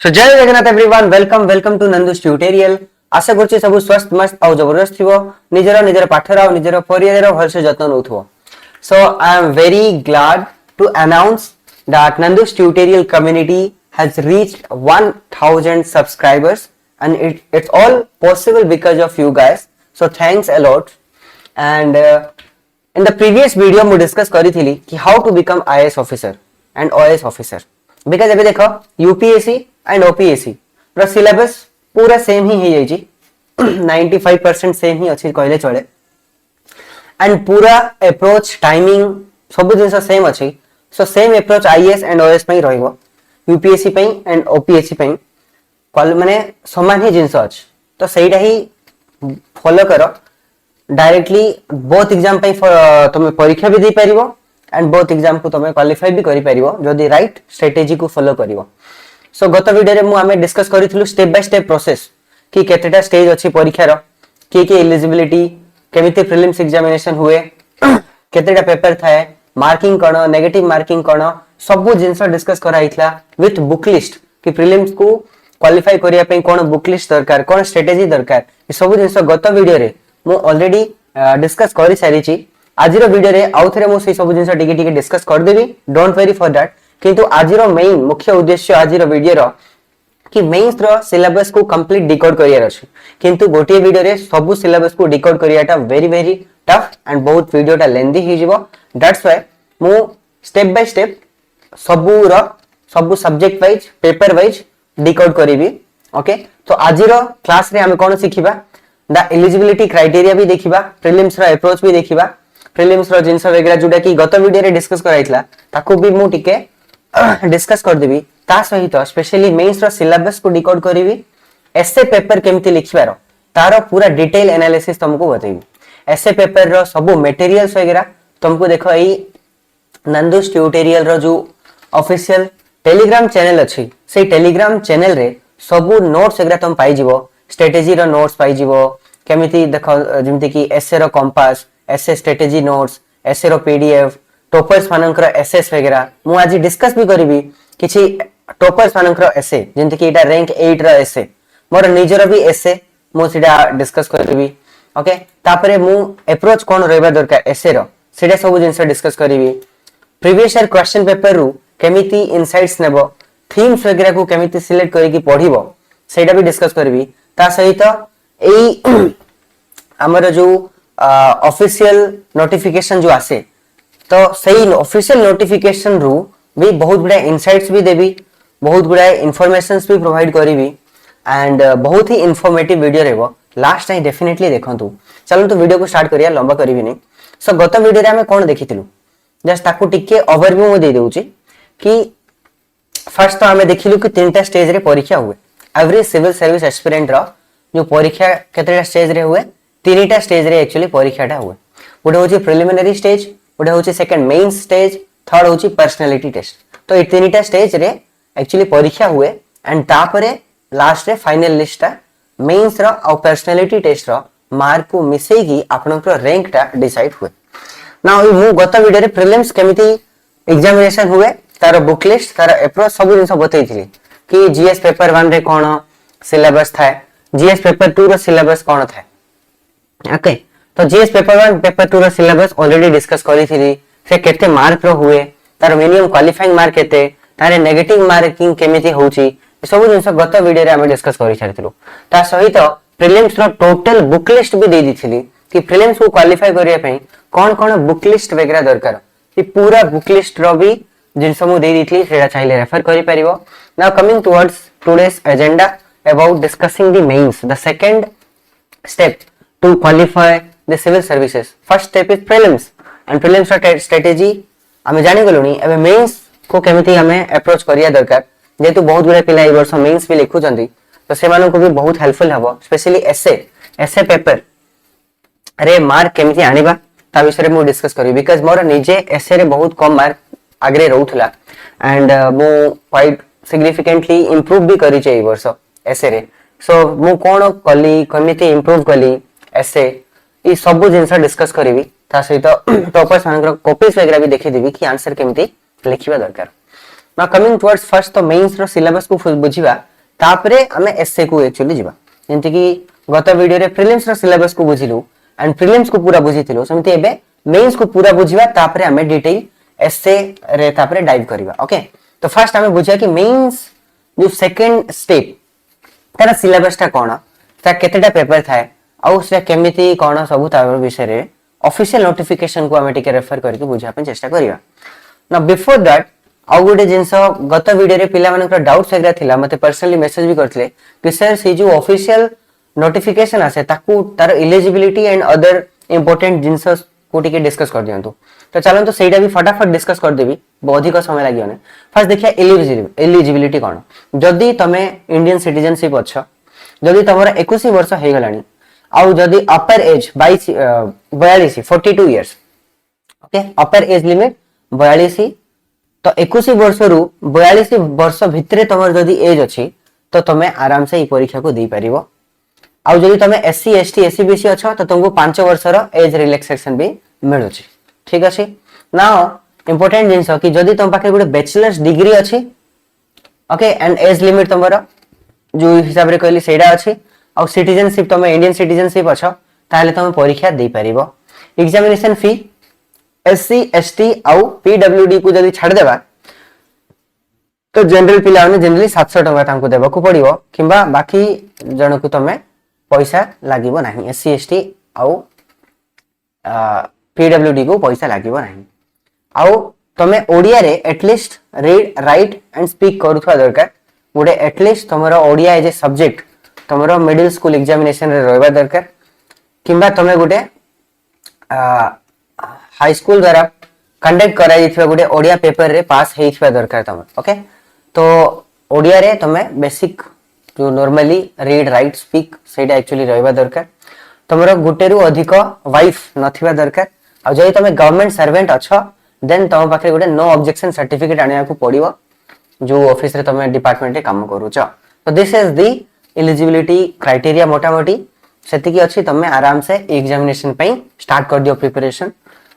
सो जय Jagannath everyone welcome to Nandus tutorial. आशा करछि सब स्वस्थ मस्त और जबरदस्त थिवो निजर पाठर और निजर परिवार भलसे जत्न नउथवो। So I am very glad to announce that Nandus tutorial community has reached 1000 subscribers and it's all possible because of you guys, so thanks a lot. And in the previous video mu discuss kari thili ki how to become IAS officer and OAS officer, because ebe dekho UPSC and OPSC रो syllabus पूरा same ही है जी 95% same ही अच्छी कहले चले and पूरा approach timing सब जिनस सेम अच्छी। So same approach IAS and OAS पई रहइबो, यूपीएससी पई एंड ओपीएससी पई कल माने समान ही जिनस अछि, तो सेटा ही फॉलो करो डायरेक्टली। बोथ एग्जाम पई तुम परीक्षा भी दे परिबो एंड बोथ एग्जाम को तुम क्वालिफाई भी करि परिबो जदी राइट स्ट्रेटेजी को फॉलो करिवो। सो गत वीडियो रे मु आमे डिस्कस करिथिलु स्टेप बाय स्टेप प्रोसेस कि केतेटा स्टेज अछि परीक्षा रो, के एलिजिबिलिटी केमिति प्रीलिम्स एग्जामिनेशन हुए, केतेटा पेपर थाए, मार्किंग कोन, नेगेटिव मार्किंग कोन, सब जिंस डिस्कस कराइथला विथ बुक लिस्ट कि प्रीलिम्स को क्वालिफाई करिया पई कोन बुक लिस्ट दरकार, कोन स्ट्रेटेजी दरकार, ये सब जिंस गत वीडियो रे मु ऑलरेडी डिस्कस करि सारी छी। आज रो वीडियो रे आउ थरे मु से सब जिंस टिके डिस्कस कर देबी, डोंट वरी फॉर दैट। किंतु आज रो मेन मुख्य उद्देश्य आज रो वीडियो रो कि मेंस रो सिलेबस को कंप्लीट डिकोड करियार अछि, किंतु गोटे वीडियो रे सब सिलेबस को डिकोड करियाटा वेरी टफ एंड बहुत वीडियोटा लेंथी हि जिवो। दैट्स व्हाई मु स्टेप बाय स्टेप सब subject wise paper wise decode करिवि। ओके, तो आज रो क्लास रे हम कोन सिखिबा, द एलिजिबिलिटी क्राइटेरिया भी देखिबा, प्रीलिम्स रो अप्रोच भी देखिबा, प्रीलिम्स रो जिंस वगैरह जोटा कि गत वीडियो रे डिस्कस कराइतला ताको भी मु टिके डिस्कस कर देबी। ता सहित स्पेशली मेंस रो सिलेबस को डिकोड करिवि, एसे पेपर केमति लिखिबारो तारो पूरा डिटेल एनालिसिस तुमको बतेबी। एसे पेपर रो सब मटेरियल्स वगैरह तुमको देखो एई नंदुस ट्यूटोरियल रो जो ऑफिशियल टेलीग्राम चैनल अछि, से टेलीग्राम चैनल रे सब नोट्स वगैरह तुम पाई जिवो, स्ट्रेटेजी रो नोट्स पाई जिवो, केमिति देखो जेमति कि एसे रो कंपास, एसे स्ट्रेटेजी नोट्स, एसे रो पीडीएफ, टॉपर्स मानकर एसएस वगैरह मु आज डिस्कस भी करिवि। किछि टॉपर्स मानकर एसे जेंति कि एटा रैंक 8 रो एसे मोर निजर भी एसे मु सिडा डिस्कस करिवि। ओके, तापरे मु अप्रोच कोन रहबा दरकार एसे रो सिडा सब जिंस डिस्कस करिवि। प्रीवियस ईयर क्वेश्चन पेपर रु केमिति इनसाइट्स नेबो, थीम्स वगैरह को केमिति सिलेक्ट करिकि पढिबो सेटा भी डिस्कस करिवि। ता सहित एई हमर जो ऑफिशियल नोटिफिकेशन जो आसे, तो सही ऑफिशियल नोटिफिकेशन रु भी बहुत बड़ा इनसाइट्स भी देबी, बहुत बड़ा इंफॉर्मेशंस भी प्रोवाइड करिवि एंड बहुत ही इंफॉर्मेटिव वीडियो रहबो। लास्ट टाइम डेफिनेटली देखंतु। चलो तो वीडियो को स्टार्ट करिया, लंबा करिवि नै। सो गत वीडियो रे हम कोन देखिथिलु जस्ट ताकू टिके ओवरव्यू म दे देउची कि फर्स्ट तो हमें देखिलु कि तीनटा स्टेज रे परीक्षा हुए। एवरेज सिविल सर्विस एस्पिरेंट रो जो परीक्षा केतेटा स्टेज रे हुए, तीनटा स्टेज रे एक्चुअली परीक्षाटा हुए। गोटे होची प्रिलिमिनरी स्टेज, गोटे होची सेकंड मेंस स्टेज, थर्ड होची पर्सनालिटी टेस्ट। तो ए तीनटा स्टेज रे एक्चुअली परीक्षा हुए एंड तापरे लास्ट रे फाइनल लिस्ट मेंस रो और पर्सनालिटी टेस्ट रो मार्क को मिसई की आपनकर रैंक टा डिसाइड हुए। नाउ मु गत वीडियो रे प्रीलिम्स केमिति एग्जामिनेशन हुए तार बुक लिस्ट तार अप्रोच सब जिंस बतैथिली कि जीएस पेपर 1 रे कोन सिलेबस थाए, जीएस पेपर 2 रो सिलेबस कोन थाए। ओके, तो जीएस पेपर 1 पेपर 2 रो सिलेबस ऑलरेडी डिस्कस करिथिली, से केते मार्क रो हुए, तार मिनिमम क्वालिफाइंग मार्क केते, तारे नेगेटिव मार्किंग केमिति होउची, सब जिंस गत वीडियो रे हम डिस्कस करि छारथिलु। ता सहित प्रीलिम्स रो टोटल बुक लिस्ट भी दे दिथिली कि प्रीलिम्स को क्वालिफाई करिया पई कोन बुक लिस्ट वगैरह दरकार, कि पूरा बुक लिस्ट रो भी जिंस मु दे दिथिली सेडा चाहिले रेफर करि परिबो। Now coming towards today's agenda about discussing the mains, the second step to qualify the civil services. First step is prelims and prelims रो स्ट्रेटेजी हमें जानि गलोनी। एबे मेंस को केमिति हमें अप्रोच करिया दरकार, जेतु बहुत गुडे पिला ए वर्ष मेंस भी लिखु जंदी, तो से मानको भी बहुत हेल्पफुल हबो। स्पेशली एसे पेपर रे मार्क केमिति आनिबा ता विषय मु डिस्कस करी, बिकॉज़ मोर निजे एसे रे बहुत कम मार्क आगरे रहउथला एंड मु क्वाइट सिग्निफिकेंटली इंप्रूव भी करी छै ए वर्ष एसे रे। सो मु कोन कली केमिति इंप्रूव कली एसे ई सब जिंस डिस्कस करिवि। ता सहित टॉपर्स मानकर कॉपीज वगैरह भी देखि देबी कि आंसर केमिति लिखिबा दरकार। नाउ कमिंग टुवर्ड्स फर्स्ट तो मेंस रो सिलेबस को बुझिबा तापरे हमें एसए को एक्चुअली जीवा जेंति कि गत वीडियो रे प्रीलिम्स रो सिलेबस को बुझिलु एंड प्रीलिम्स को पूरा बुझिथिलु सेमति एबे मेंस को पूरा बुझिबा तापरे हमें डिटेल एसए रे तापरे डाइव करबा ओके। तो फर्स्ट हमें बुझिया कि मेंस जो सेकंड स्टेप तार सिलेबस ता कोन ता केतेटा पेपर थाए आउ से केमिति कोन सब तार विषय रे ऑफिशियल नोटिफिकेशन को हमें टिके रेफर करके बुझा पे चेष्टा करिया ना। बिफोर दैट आउ गोटे जिंस गत वीडियो रे पिला मानकर डाउट्स एग्रा थिला मते पर्सनली मेसेज भी करथले कि सर से जो ऑफिशियल नोटिफिकेशन आसे ताकू तार एलिजिबिलिटी एंड अदर इंपोर्टेंट जिंस को टिके डिस्कस कर दियंतु। तो चलन तो सेटा भी फटाफट डिस्कस कर देबी अधिक समय लागियो ने। फर्स्ट देखिया एलिजिबिलिटी कोन जदी तमे इंडियन सिटीजनशिप अछ जदी तमरा 21 वर्ष हे गलानी आउ जदी अपर एज 42 42 इयर्स ओके अपर एज लिमिट 42 तो 21 वर्ष रु 42 वर्ष भितरे तमर जदी एज अछि तो तमे आराम से ई परीक्षा को दी परिबो। आउ जदी तमे एससी एसटी एससीबीसी अछ तो तुमको 5 वर्ष रो एज रिलैक्सेशन भी मिलुछि ठीक अछि। नाउ इंपोर्टेंट जिंस कि जदी तम पाखे गुटे बैचलर्स डिग्री अछि ओके एंड एज लिमिट तमरो जो हिसाब रे कहली सेडा अछि आउ सिटीजनशिप तमे इंडियन सिटीजनशिप अछ ताले तमे परीक्षा दे परिबो। एग्जामिनेशन फी एससी एसटी आउ पीडब्ल्यूडी को जदी छाड़ देबा तो जनरल पिला ने जनरली 700 टका तांको देबा को पड़िबो किबा बाकी जण को तमे पैसा लागिबो नाही एससी एसटी आउ पीडब्ल्यूडी को पैसा लागिबो नाही। आउ तमे ओडिया रे at least read write and speak करूथवा दरकार गुडे एटलीस्ट तमरो ओडिया एज ए सब्जेक्ट तमरो मिडिल स्कूल एग्जामिनेशन रे रहबा दरकार किबा तमे गुडे हाई स्कूल द्वारा कंडक्ट करा जितबा गुडे ओडिया पेपर रे पास हेइतबा दरकार तमे ओके। तो ओडिया रे तमे बेसिक जो नॉर्मली रीड राइट स्पीक सेटा एक्चुअली रहबा दरकार तमरो गुटे रु अधिक वाइफ नथिबा दरकार आ जई तमे गवर्नमेंट सर्वेंट अछ देन तम पाखे गुटे नो ऑब्जेक्शन सर्टिफिकेट आनिया को पड़िबो जो ऑफिस रे तमे डिपार्टमेंट रे काम करूछ। तो this is the eligibility criteria मोटा मोटी सेति की अछि तमे आराम से एग्जामिनेशन पे स्टार्ट कर दियो preparation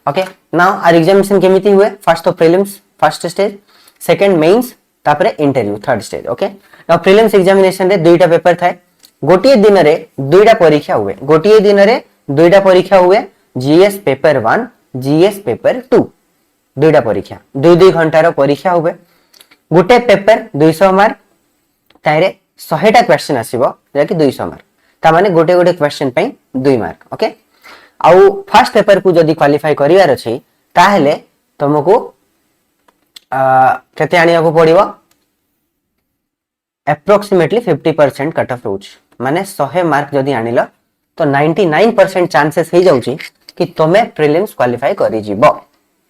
okay. Now our examination केमिति हुए फर्स्ट तो prelims first stage second mains तापरे interview third stage okay. Now prelims examination रे दुईटा पेपर थाए गोटिए दिन रे दुईटा परीक्षा हुए गोटिए दिन रे दुईटा परीक्षा हुए जीएस पेपर 1 जीएस पेपर 2 दुईटा परीक्षा 2 घंटा रो परीक्षा हुए गोटे पेपर 200 मार्क तारे 100टा क्वेश्चन आसीबो जे कि 200 मार्क ता माने गोटे गोटे क्वेश्चन पे 2 मार्क ओके। आउ फर्स्ट पेपर को जदी क्वालिफाई करिवार अछि ताहेले तुमको केते आनिया को पड़िबो अप्रोक्सीमेटली 50% कट ऑफ रोच माने 100 मार्क जदी आनिलो तो 99% चांसेस हे जाउची कि तमे प्रीलिम्स क्वालिफाई करि जिवो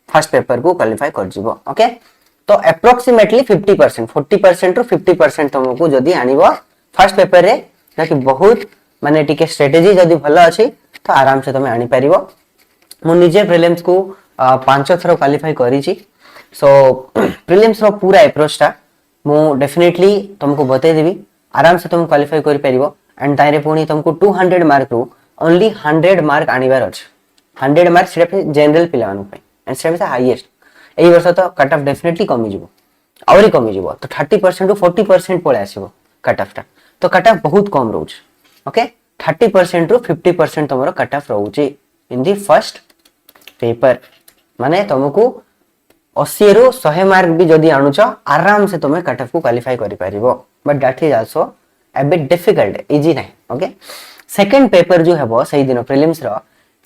फर्स्ट पेपर को क्वालिफाई कर जिवो ओके। तो अप्रोक्सीमेटली 50% 40% रु 50% तुमको जदी आनिबो फर्स्ट पेपर रे ताकि बहुत माने टिके स्ट्रेटजी जदी भलो अछि तो आराम से तमे आनी परिबो। मु निजे प्रीलिम्स को 5 थरो क्वालिफाई करी छी सो प्रीलिम्स रो पूरा अप्रोच ता मु डेफिनेटली तुमको बतै देबी आराम से तुम क्वालिफाई करि परिबो एंड तारे पुनी तुमको 200 मार्क रु ओनली 100 मार्क आनिबार अछि 100 मार्क सिर्फ जनरल पिलावन पे एंड सिर्फ हाईएस्ट एई वर्ष तो कट ऑफ डेफिनेटली कमी जिवो औरी कमी जिवो तो 30% टू 40% पळे आसीबो कट ऑफ ता तो कट ऑफ बहुत कम रोज ओके 30% टू 50% तमरो कट ऑफ रहउची इन दी फर्स्ट पेपर माने तुमको 80 रु 100 मार्क भी जदी आनुछ आराम से तुमे कट ऑफ को क्वालिफाई करि परिबो but that is also a bit difficult easy नहीं ओके। सेकंड पेपर जो हेबो सही दिन प्रीलिम्स रो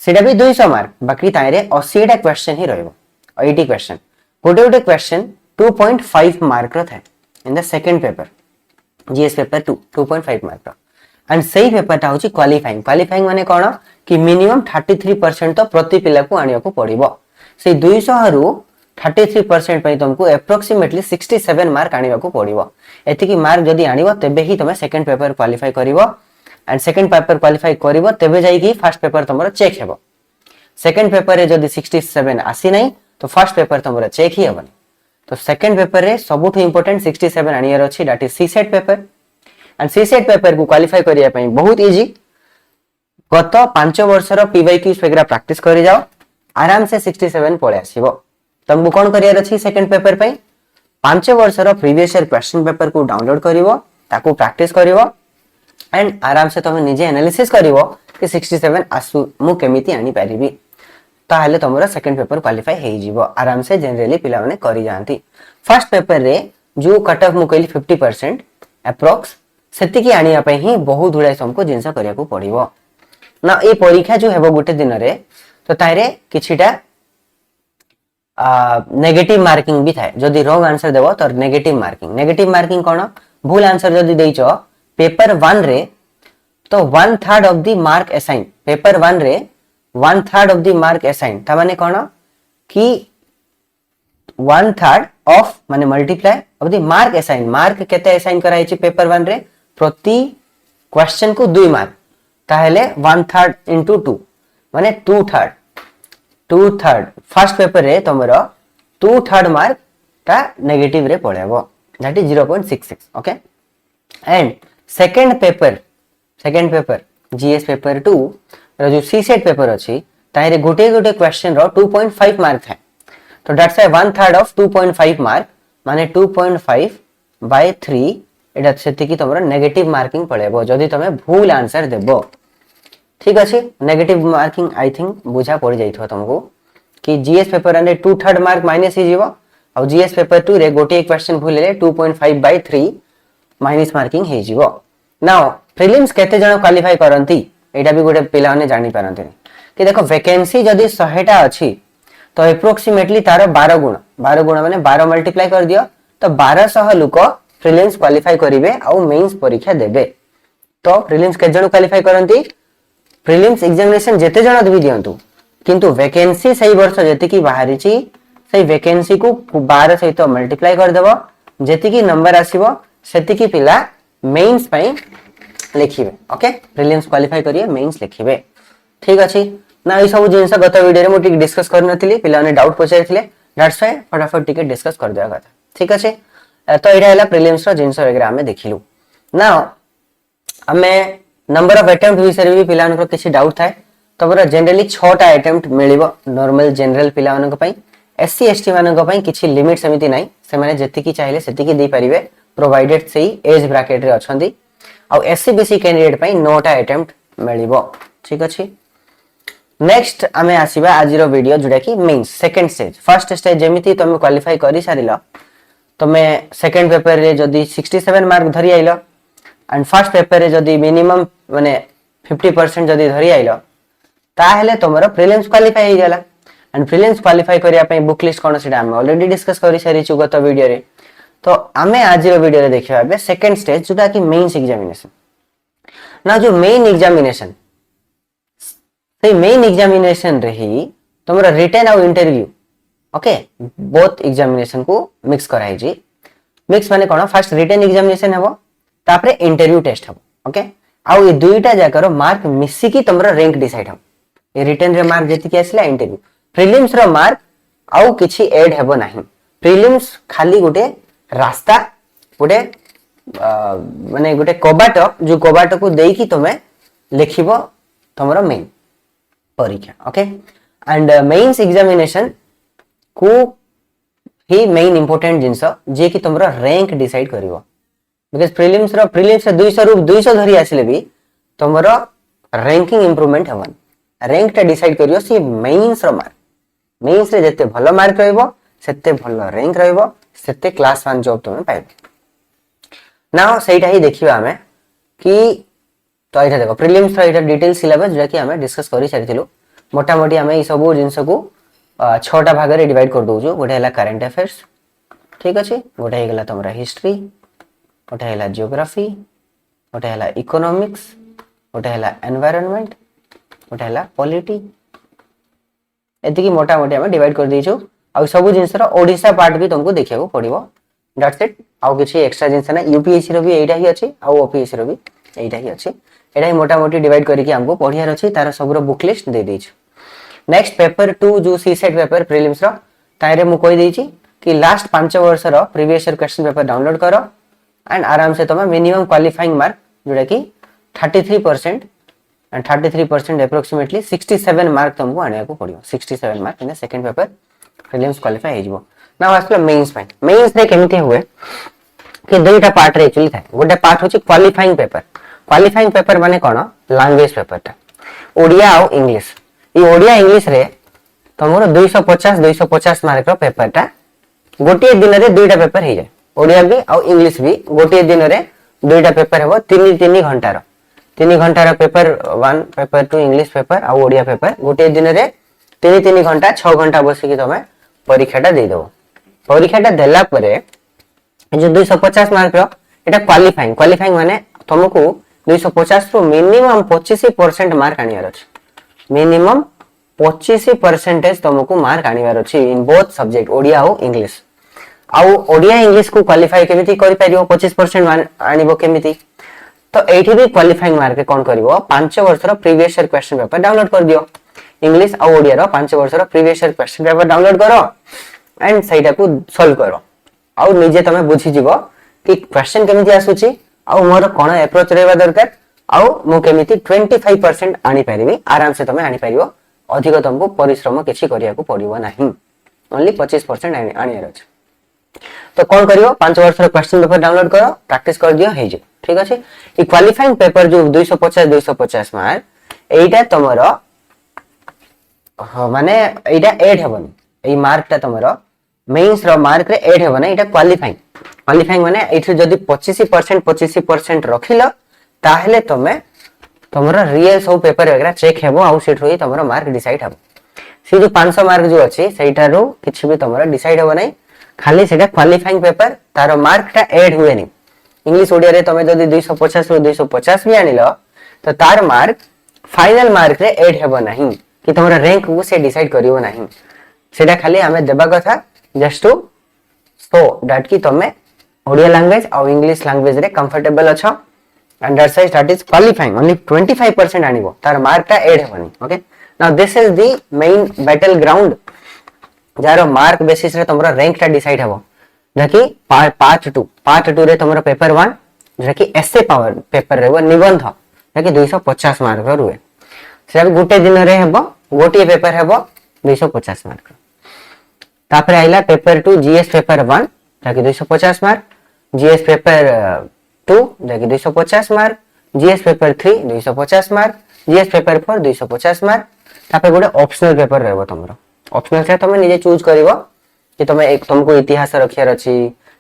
सेटा भी 200 मार्क बाकी तारे 80 टा क्वेश्चन ही रहइबो 80 क्वेश्चन गोटे गोटे क्वेश्चन 2.5 मार्क रो थाए in the second paper GS paper 2 2.5 mark रो एंड सही पेपर ता होची क्वालिफाइंग माने कोन कि मिनिमम 33% तो प्रति पिला को आनिया को पड़िबो से 200 रु 33% पे तुमको अप्रोक्सीमेटली 67 मार्क आनिबा को पड़िबो एति की मार्क जदी आनिबो तबे ही तुमे सेकंड पेपर क्वालिफाई करिवो एंड सेकंड पेपर क्वालिफाई करिवो तबे जाई कि फर्स्ट पेपर तुमरो चेक हेबो सेकंड पेपर रे जदी 67 आसी नै तो फर्स्ट पेपर तुमरो चेक ही हेबो तो सेकंड पेपर रे सबुठ इंपोर्टेंट 67 आनियर अछि that is C set paper and C set paper को क्वालिफाई करिया पई बहुत इजी गत 5 वर्ष रो पीवाईक्यू वगैरह प्रैक्टिस करि जाओ आराम से 67 पळे आसीबो तुमको कोन करियर अछि सेकंड पेपर पे 5 वर्ष रो प्रीवियस ईयर क्वेश्चन पेपर को डाउनलोड करिवो ताको प्रैक्टिस करिवो एंड आराम से तुम निजे एनालिसिस करिवो कि 67 आसु मु केमिति आनी परिबी ताहले तुमरा सेकंड पेपर क्वालिफाई हे जीवो आराम से जनरली पिला माने करि जानती फर्स्ट पेपर रे जो कट ऑफ मु कहली 50% अप्रॉक्स सेति की आनिया पे ही बहुत गुडा हमको जिंस करिया को पड़िबो ना ए परीक्षा जो हेबो गुटे दिन रे तो ताइरे किछिटा नेगेटिव मार्किंग भी थाए जदि रॉन्ग आंसर देबो तो नेगेटिव मार्किंग कोन भूल आंसर जदि देइचो पेपर 1 रे तो 1/3 of the mark assign paper 1 रे 1/3 ऑफ द मार्क असाइन ता माने कोन कि 1/3 ऑफ माने multiply of the mark assign mark केते असाइन कराई छि पेपर 1 रे प्रति क्वेश्चन को 2 मार्क ताहेले 1/3 into 2 माने 2/3 फर्स्ट पेपर रे तमरो 2/3 मार्क ता नेगेटिव रे पळेबो that is 0.66 okay and second paper GS paper 2 रो जो सी सेट पेपर अछि ताइरे गोटे क्वेश्चन रो 2.5 मार्क है तो दैट्स 1/3 ऑफ 2.5 मार्क माने 2.5 by 3 एटा सेति की तमरो नेगेटिव मार्किंग पळेबो जदी तमे भूल आंसर देबो ठीक अछि नेगेटिव मार्किंग आई थिंक बुझा पड़ जाइथो तुमको कि जीएस पेपर रे 2/3 मार्क माइनस ही जीवो और जीएस पेपर 2 रे गोटे क्वेश्चन भूल ले 2.5 by 3 माइनस मार्किंग हे जीवो नाउ प्रीलिम्स केते जण क्वालिफाई करंती एटा भी गोटे पिला ने जानि पारंती कि देखो वैकेंसी जदी 100 टा अछि तो एप्रोक्सीमेटली तार 12 गुण माने 12 मल्टीप्लाई कर दियो तो 1200 लोक प्रीलिम्स क्वालिफाई करिवे आ मेंस परीक्षा देबे तो प्रीलिम्स के जण क्वालिफाई करंती प्रीलिम्स एग्जामिनेशन जेते जण भी दियंतु किंतु वैकेंसी सही वर्ष जेते की बाहरी छी सही वैकेंसी को 12 सहित मल्टीप्लाई कर देबो जेते की नंबर आसीबो सेति की पिला मेंस पई लिखिबे ओके प्रीलिम्स क्वालिफाई करिए मेंस लिखिबे ठीक अछि ना ई सब जिंस गत वीडियो रे मो टिक डिस्कस करनथिली पिला ने डाउट पचारथिले दैट्स व्हाई फटाफट टिके डिस्कस कर दिया कथा ठीक अछि तो एटा हैला प्रीलिम्स रो जिंस वगैरह हमें देखिलु नाउ हमें नंबर ऑफ अटेम्प्ट विषय भी पिला को किसी डाउट थाए तो बरा जनरली 6 टा अटेम्प्ट मिलिबो नॉर्मल जनरल पिला मानक पई एससी एसटी मानक पई किछि लिमिट समिति नाही से माने जति की चाहिले सेति की दे परिबे प्रोवाइडेड सही एज ब्रैकेट रे अछंदी आ एससी बीसी कैंडिडेट पई 9 टा अटेम्प्ट मिलिबो ठीक अछि नेक्स्ट हमें आसीबा आज रो वीडियो जोडा की mains second stage first stage जेमिति तुम क्वालिफाई करि सारिलो तुमे सेकंड पेपर रे जदी 67 मार्क धरि आइलो एंड फर्स्ट पेपर रे जदी मिनिमम माने 50% जदी धरि आइलो ताहेले तमरो प्रीलिम्स क्वालिफाई हे जाला एंड प्रीलिम्स क्वालिफाई करिया पई बुक लिस्ट कोन सेटा हम ऑलरेडी डिस्कस करि सारि छु गत वीडियो रे तो हमें आज रो वीडियो रे देखिबा बे सेकंड स्टेज जोटा की मेंस एग्जामिनेशन ना जो मेन एग्जामिनेशन से मेन एग्जामिनेशन रही तमरो रिटन और इंटरव्यू ओके बोथ एग्जामिनेशन को मिक्स कराई जी मिक्स माने कोन फर्स्ट रिटन एग्जामिनेशन हेबो तापरे इंटरव्यू टेस्ट हेबो ओके आउ ये दुईटा जाकर मार्क मिसी की तमरो रैंक डिसाइड हम ये रिटन रे मार्क जेति के आसला इंटरव्यू प्रीलिम्स रो मार्क आउ किछि ऐड हेबो नाही प्रीलिम्स खाली गोटे रास्ता गोटे माने गोटे कबाट जो कबाट को देई की तमे लिखिबो तमरो मेन परीक्षा ओके एंड मेंस एग्जामिनेशन को ही मेन इंपोर्टेंट जिंस जे कि तमरो रैंक डिसाइड करिवो बिकॉज़ प्रीलिम्स से 200 धरि आसिले भी तमरो रैंकिंग इंप्रूवमेंट हवन रैंक टा डिसाइड करियो से मेंस रो मार्क मेंस रे जते भलो मार्क रहइबो सेते भलो रैंक रहइबो सेते क्लास 1 जॉब तमे पाइबो नाउ सेटा ही देखिबा हमें कि तो एटा देखो प्रीलिम्स रो एटा डिटेल सिलेबस जे कि हमें डिस्कस करि सारिथिलु मोटा मोटी हमें ई सब जिंस को 6 टा भाग रे डिवाइड कर दोजो गोटे हला करंट अफेयर्स ठीक अछि गोटे हे गेला तमरा हिस्ट्री गोटे हला जियोग्राफी गोटे हला इकोनॉमिक्स गोटे हला एनवायरनमेंट गोटे हला पॉलिटी एति की मोटा मोटी हमें डिवाइड कर देइछो आ सब जिंस रो ओडिसा पार्ट भी तुमको देखिया को पड़िबो दैट्स इट आ किछि एक्स्ट्रा जिंस ना यूपीएससी रो भी एटा ही अछि आ ओपीएससी रो भी एटा ही अछि एटा ही मोटा मोटी डिवाइड करी कि हमको पढियार अछि तार सब रो बुक लिस्ट दे देइछ नेक्स्ट पेपर 2 जो सी सेट पेपर प्रीलिम्स रो तारे मु कहि देइछि कि लास्ट 5 वर्ष रो previous year question paper download करो एंड आराम से तुम मिनिमम क्वालिफाइंग मार्क जोड़ा कि 33% एंड 33% अप्रोक्सीमेटली 67 मार्क तुमको आने को पड़ियो 67 mark in second paper prelims qualify हे जिवो नाउ आसला मेंस पे मेंस रे केमिति हुए कि दुईटा पार्ट रे एक्चुअली थाए गोटे पार्ट होची क्वालिफाइंग पेपर माने कोन लैंग्वेज पेपर ता ओडिया और इंग्लिश ई ओडिया इंग्लिश रे तमरो 250 मार्क रो पेपर ता गोटे दिन रे दुईटा पेपर हे जाय ओडिया भी और इंग्लिश भी गोटे दिन रे दुईटा पेपर हेबो 3 घंटा रो 3 घंटा रो पेपर 1 पेपर 2 इंग्लिश पेपर और ओडिया पेपर गोटे दिन रे 3 घंटा 6 घंटा बसी कि तमे परीक्षाटा दे दो परीक्षाटा देला परे जो 250 मार्क रो एटा क्वालिफाइंग माने तुमको 250 रो मिनिमम 25% मार्क आनियार अछि मिनिमम 25% तुमको मार्क आनियार अछि इन बोथ सब्जेक्ट ओडिया और इंग्लिश आउ ओडिया इंग्लिश को क्वालिफाई केमिति करि परियो 25% आनिबो केमिति तो एठी भी क्वालिफाइंग मार्क कोन करिवो 5 वर्ष रो previous year question paper download कर दियो इंग्लिश और ओडिया रो 5 वर्ष रो previous year question paper download करो एंड सेटा को सॉल्व करो आउ निजे तमे बुझी जिवो कि क्वेश्चन केमिति आसुची आउ मोर कोन अप्रोच रहबा दरकार आउ मु केमिति 25% आनी परिबी आराम से तमे आनी परिबो अधिक तुमको परिश्रम किछि करिया को पड़िबो नाही ओनली 25% आनियार अछि तो कौन करियो 5 वर्ष रो क्वेश्चन पेपर डाउनलोड करो प्रैक्टिस कर दियो हे जे ठीक अछि ई क्वालिफाइंग पेपर जो 250 मार्क एटा तमरो माने एटा ऐड हेबनी ए मार्क ता तमरो मेंस रो मार्क रे ऐड हेबनी एटा क्वालिफाइंग माने एठी जदी 25% रखिलो ताहले तमे तमरो रियल सब पेपर वगैरह चेक हेबो आ सेठ होई तमरो मार्क डिसाइड हेबो से जो 500 मार्क जो अछि सेटा रो किछि भी तमरो डिसाइड हेबो नै खाली सेटा क्वालिफाइंग पेपर तारो मार्क ता ऐड हुए नहीं इंग्लिश ओडिया रे तमे जदी 250 रो 250 भी आनिलो तो तार मार्क फाइनल मार्क रे ऐड हेबो नहीं कि तमरा रैंक को से डिसाइड करियो नहीं सेटा खाली हमें देबा कथा जस्ट टू सो दैट कि तमे ओडिया लैंग्वेज और इंग्लिश लैंग्वेज रे कंफर्टेबल अछो and that's why that is qualifying only 25% आनिबो तार मार्क ता ऐड हेबनी okay now this is the main battle ground जारो मार्क बेसिस रे तमरा रैंक ता डिसाइड हेबो जकी पार्ट 2 रे तमरा पेपर 1 जकी एसए पावर पेपर रे निबंध जकी 250 मार्क रो रुए से गोटे दिन रे हेबो गोटे पेपर हेबो 250 मार्क तापर आइला पेपर 2 जीएस पेपर 1 जकी 250 मार्क जीएस पेपर 2 जकी 250 mark GS paper 3 250 mark GS paper 4 250 mark तापर गोटे ऑप्शनल पेपर रहबो तमरो ऑप्शनल से तुम निजे चूज करिवो कि तुम एक तुमको इतिहास रखियार अछि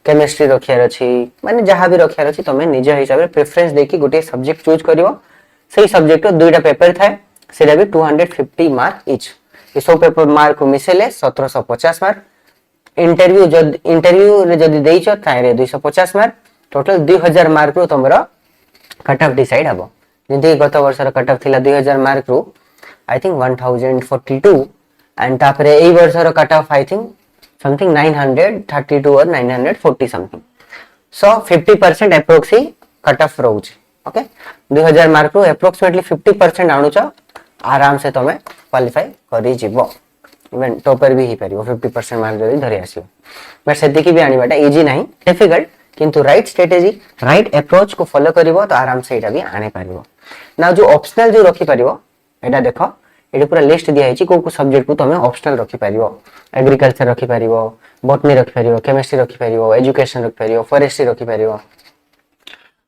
केमिस्ट्री रखियार अछि माने जहां भी रखियार अछि तुम निज हिसाब रे प्रेफरेंस देकी गोटे सब्जेक्ट चूज करिवो सेही सब्जेक्ट दुईटा पेपर थाए सेटा भी 250 मार्क इच ए सब पेपर मार्क को मिसेले 1750 मार्क इंटरव्यू रे जदी देइछो तारे 250 मार्क टोटल 2000 मार्क रो तमरो कट ऑफ डिसाइड हबो जदी गत वर्ष रो कट ऑफ थिला 2000 मार्क रो आई थिंक 1042 एंड तापरे एई वर्ष रो cut off I think something 932 और 940 समथिंग सो 50% अप्रोक्स ही कट ऑफ रहउछ ओके 2000 मार्क रो अप्रोक्सीमेटली 50% आनुछ आराम से तमे क्वालिफाई करि जिवो इवन टॉपर भी ही परिबो 50% मार्क जदी धरि आसियो बट सेति की भी आनिबाटा इजी नाही डिफिकल्ट किंतु राइट स्ट्रेटजी राइट अप्रोच को फॉलो करिवो तो आराम से एटा भी आने परिबो ना जो ऑप्शनल जो रखि परिबो एटा देखो एटा पूरा लिस्ट दिया है को सब्जेक्ट को तमे ऑप्शनल रखि परिबो एग्रीकल्चर रखि परिबो बॉटनी रखि परिबो केमिस्ट्री रखि परिबो एजुकेशन रखि परिबो फॉरेस्ट्री रखि परिबो